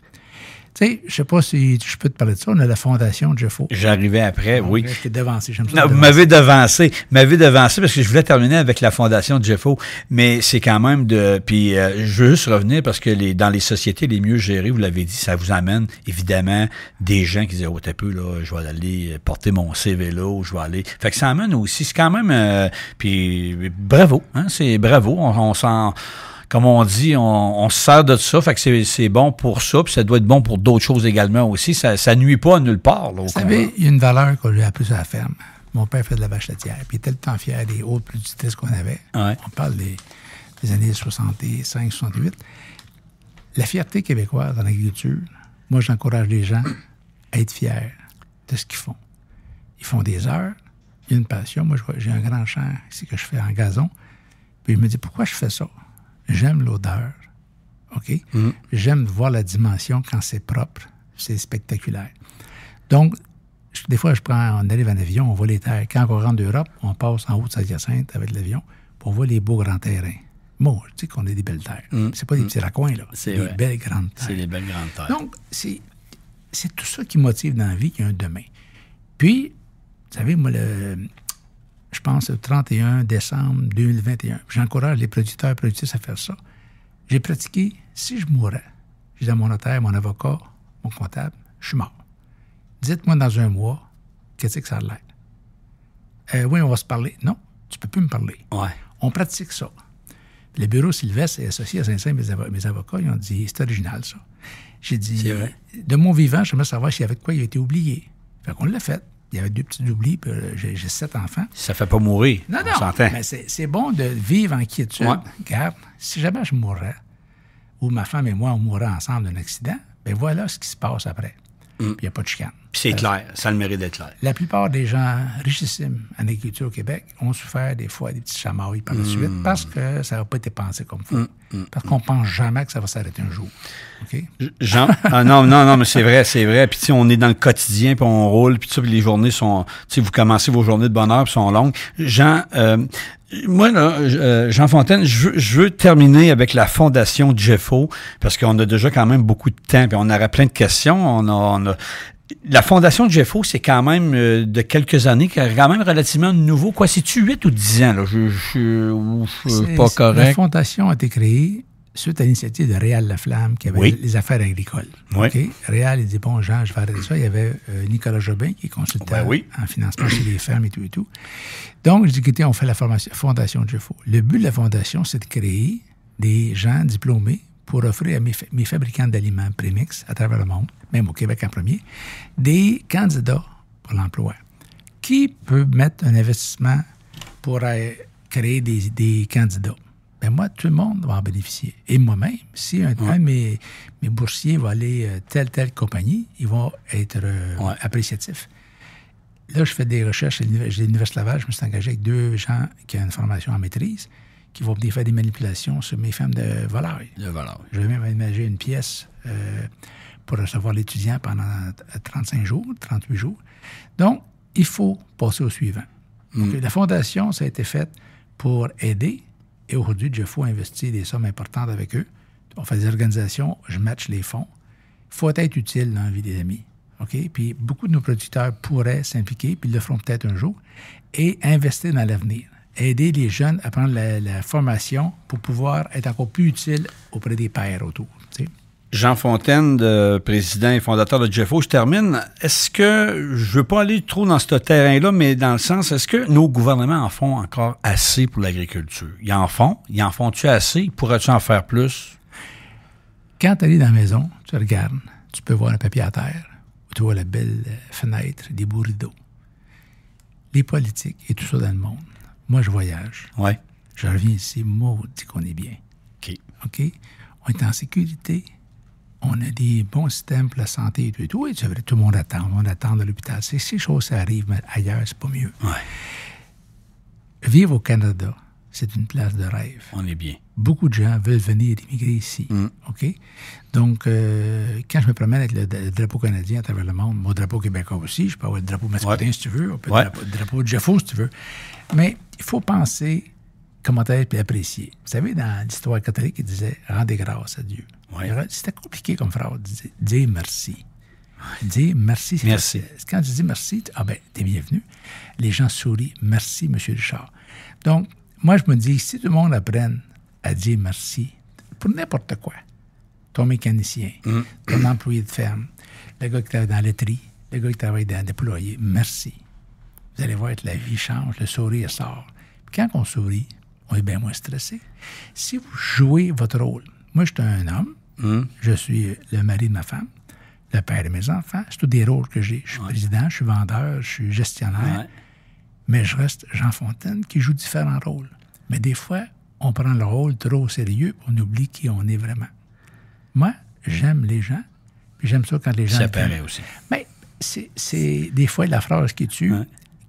Tu sais, je ne sais pas si je peux te parler de ça. On a la fondation Jeffo. J'arrivais après, oui. Je t'ai devancé. J'aime ça. Non, vous m'avez devancé parce que je voulais terminer avec la fondation Jeffo, mais c'est quand même Puis je veux juste revenir parce que dans les sociétés les mieux gérées, vous l'avez dit, ça vous amène évidemment des gens qui disent oh t'as peu là, je vais aller porter mon CV là, ou je vais aller. Fait que ça amène aussi, c'est quand même. Puis bravo, hein, c'est bravo. On s'en. Comme on dit, on se sert de ça, fait que c'est bon pour ça, puis ça doit être bon pour d'autres choses également aussi. Ça nuit pas à nulle part. Là, vous savez, il y a une valeur qu'on lui a appris sur la ferme. Mon père fait de la vache laitière, puis il était tellement fier des hautes productrices qu'on avait. Ouais. On parle des années 65, 68. La fierté québécoise dans l'agriculture, moi, j'encourage les gens à être fiers de ce qu'ils font. Ils font des heures, il y a une passion. Moi, j'ai un grand champ ici que je fais en gazon, puis je me dis, pourquoi je fais ça? J'aime l'odeur, OK? J'aime voir la dimension quand c'est propre, c'est spectaculaire. Donc, des fois, on arrive en avion, on voit les terres. Quand on rentre d'Europe, on passe en haut de Saint-Hyacinthe avec l'avion, puis on voit les beaux grands terrains. Bon, tu sais qu'on a des belles terres. C'est pas des petits raccoins, là. C'est des belles grandes terres. C'est des belles grandes terres. Donc, c'est tout ça qui motive dans la vie qu'il y a un demain. Puis, vous savez, moi, je pense, le 31 décembre 2021. J'encourage les producteurs et productrices à faire ça. J'ai pratiqué, si je mourais, j'ai dit à mon notaire, mon avocat, mon comptable, je suis mort. Dites-moi dans un mois, qu'est-ce que ça a l'air? Oui, on va se parler. Non, tu peux plus me parler. Ouais. On pratique ça. Puis le bureau Sylvestre est associé à Saint-Saint, mes avocats, ils ont dit, c'est original, ça. J'ai dit, de mon vivant, j'aimerais savoir s'il y avait de quoi il a été oublié. Fait qu'on l'a fait. Il y avait 2 petits oublis, puis j'ai 7 enfants. Ça fait pas mourir. Non, mais c'est bon de vivre en quiétude. Ouais. Regarde, si jamais je mourrais, ou ma femme et moi, on mourrait ensemble d'un accident, bien voilà ce qui se passe après. Puis il n'y a pas de chicane. Puis c'est clair, ça a le mérite d'être clair. La plupart des gens richissimes en agriculture au Québec ont souffert des fois des petits chamailles par la suite parce que ça n'a pas été pensé comme il faut. Parce qu'on ne pense jamais que ça va s'arrêter un jour. OK? Jean, non, mais c'est vrai. Puis, tu sais, on est dans le quotidien, puis on roule, puis les journées sont... Tu sais, vous commencez vos journées de bonheur, puis sont longues. Jean, moi, là, Jean Fontaine, je veux terminer avec la Fondation Jeffo, parce qu'on a déjà quand même beaucoup de temps, puis on aura plein de questions. La Fondation Jeffo, c'est quand même de quelques années, quand même relativement nouveau. Quoi, c'est-tu 8 ou 10 ans? Là? Je suis pas correct. La Fondation a été créée suite à l'initiative de Réal Laflamme, qui avait les affaires agricoles. Oui. Okay? Réal, il dit, bon, Jean, je vais arrêter ça. Il y avait Nicolas Jobin, qui est consultant en financement chez les fermes et tout. Donc, je dis, écoutez, on fait la Fondation Jeffo. Le but de la Fondation, c'est de créer des gens diplômés pour offrir à mes fabricants d'aliments prémix à travers le monde, même au Québec en premier, des candidats pour l'emploi. Qui peut mettre un investissement pour créer des candidats? Bien, moi, tout le monde va en bénéficier. Et moi-même, si un de mes boursiers va aller telle compagnie, ils vont être appréciatifs. Là, je fais des recherches à l'Université Laval. Je me suis engagé avec 2 gens qui ont une formation en maîtrise, qui vont venir faire des manipulations sur mes fermes de volailles. Je vais même aménager une pièce pour recevoir l'étudiant pendant 35 jours, 38 jours. Donc, il faut passer au suivant. Donc, la fondation, ça a été fait pour aider. Et aujourd'hui, Jeffo investit des sommes importantes avec eux. On fait des organisations, je match les fonds. Il faut être utile dans la vie des amis. OK? Puis beaucoup de nos producteurs pourraient s'impliquer, puis ils le feront peut-être un jour, et investir dans l'avenir. Aider les jeunes à prendre la formation pour pouvoir être encore plus utile auprès des pairs autour. Tu sais. Jean Fontaine, président et fondateur de Jeffo, je termine. Est-ce que, je ne veux pas aller trop dans ce terrain-là, mais dans le sens, est-ce que nos gouvernements en font encore assez pour l'agriculture? Ils en font? Ils en font-tu assez? Pourrais-tu en faire plus? Quand tu arrives dans la maison, tu regardes, tu peux voir un papier à terre, tu vois la belle fenêtre, des beaux rideaux. Les politiques et tout ça dans le monde. Moi, je voyage. Oui. Je reviens ici, maudit qu'on est bien. OK? On est en sécurité. On a des bons systèmes pour la santé et tout. Oui, c'est vrai, tout le monde attend. On attend à l'hôpital. Ces choses, ça arrive, mais ailleurs, c'est pas mieux. Ouais. Vivre au Canada, c'est une place de rêve. On est bien. Beaucoup de gens veulent venir immigrer ici. OK? Donc, quand je me promène avec le drapeau canadien à travers le monde, mon drapeau québécois aussi, je peux avoir le drapeau masculin si tu veux, on peut le drapeau de Jeffo si tu veux. Mais il faut penser comment être et apprécier. Vous savez, dans l'histoire catholique, il disait « rendez grâce à Dieu ». C'était compliqué comme phrase. Dire merci. Dire merci. Merci. Quand tu dis merci, t'es bienvenu. Les gens sourient. Merci, M. Richard. Donc, moi, je me dis, si tout le monde apprenne à dire merci pour n'importe quoi, ton mécanicien, ton employé de ferme, le gars qui travaille dans la laiterie, le gars qui travaille dans le déployé, merci. Vous allez voir que la vie change, le sourire sort. Puis quand on sourit, on est bien moins stressé. Si vous jouez votre rôle, moi, je suis un homme, je suis le mari de ma femme, le père de mes enfants, c'est tous des rôles que j'ai. Je suis président, je suis vendeur, je suis gestionnaire, mais je reste Jean Fontaine qui joue différents rôles. Mais des fois, on prend le rôle trop au sérieux, on oublie qui on est vraiment. Moi, j'aime les gens, puis j'aime ça quand les gens... Ça paraît aussi. Mais c'est des fois la phrase qui tue.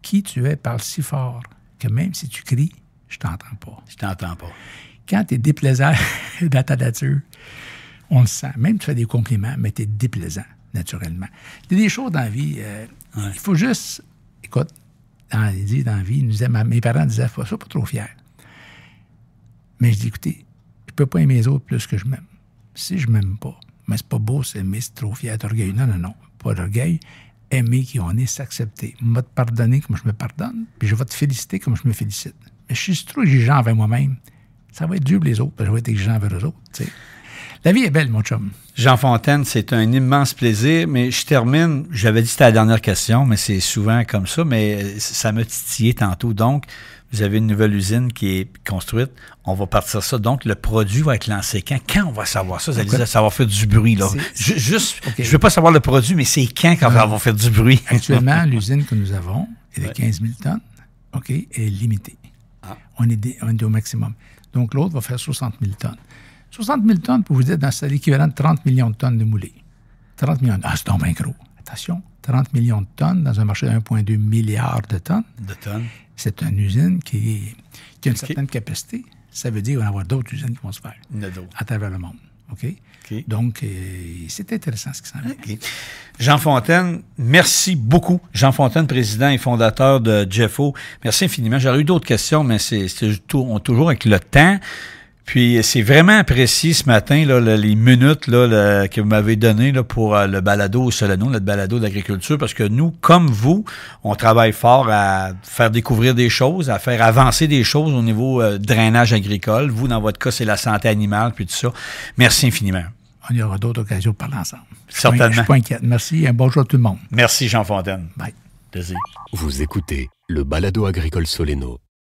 Qui tu es parle si fort que même si tu cries, je t'entends pas. Je t'entends pas. Quand tu es déplaisant dans ta nature, on le sent. Même tu fais des compliments, mais tu es déplaisant, naturellement. Il y a des choses dans la vie, il faut juste... Écoute, dans la vie, mes parents disaient, sois pas trop fier. Mais je dis, écoutez, je peux pas aimer les autres plus que je m'aime. Si je m'aime pas, mais c'est pas beau s'aimer, c'est trop fier, d'orgueil. Non, pas d'orgueil. Aimer qui on est, s'accepter. Je vais te pardonner comme je me pardonne, puis je vais te féliciter comme je me félicite. Mais je suis trop exigeant envers moi-même. Ça va être dur pour les autres, parce que je vais être exigeant envers eux autres. T'sais. La vie est belle, mon chum. Jean Fontaine, c'est un immense plaisir, mais je termine, j'avais dit que c'était la dernière question, mais c'est souvent comme ça, mais ça m'a titillé tantôt. Donc, vous avez une nouvelle usine qui est construite, on va partir ça. Donc, le produit va être lancé quand? Quand on va savoir ça? Vous allez dire, ça va faire du bruit, là. Je ne veux pas savoir le produit, mais c'est quand ça va faire du bruit? Actuellement, l'usine que nous avons est de 15 000 tonnes, OK, est limitée. On est au maximum. Donc, l'autre va faire 60 000 tonnes. 60 000 tonnes, pour vous dire, c'est l'équivalent de 30 millions de tonnes de moulées. 30 millions. C'est donc bien gros. Attention, 30 millions de tonnes dans un marché de 1,2 milliard de tonnes. C'est une usine qui a une certaine capacité. Ça veut dire qu'il va y avoir d'autres usines qui vont se faire à travers le monde. OK? Donc, c'est intéressant ce qui s'en vient. Jean Fontaine, merci beaucoup. Jean Fontaine, président et fondateur de Jeffo. Merci infiniment. J'aurais eu d'autres questions, mais c'est toujours avec le temps. Puis, c'est vraiment apprécié ce matin, là, les minutes là, que vous m'avez données là, pour le balado au Soleno, notre balado d'agriculture, parce que nous, comme vous, on travaille fort à faire découvrir des choses, à faire avancer des choses au niveau drainage agricole. Vous, dans votre cas, c'est la santé animale, puis tout ça. Merci infiniment. On y aura d'autres occasions de parler ensemble. Certainement. Je ne suis pas inquiète. Merci et un bonjour à tout le monde. Merci, Jean Fontaine. Bye. Plaisir. Vous écoutez le balado agricole Soleno.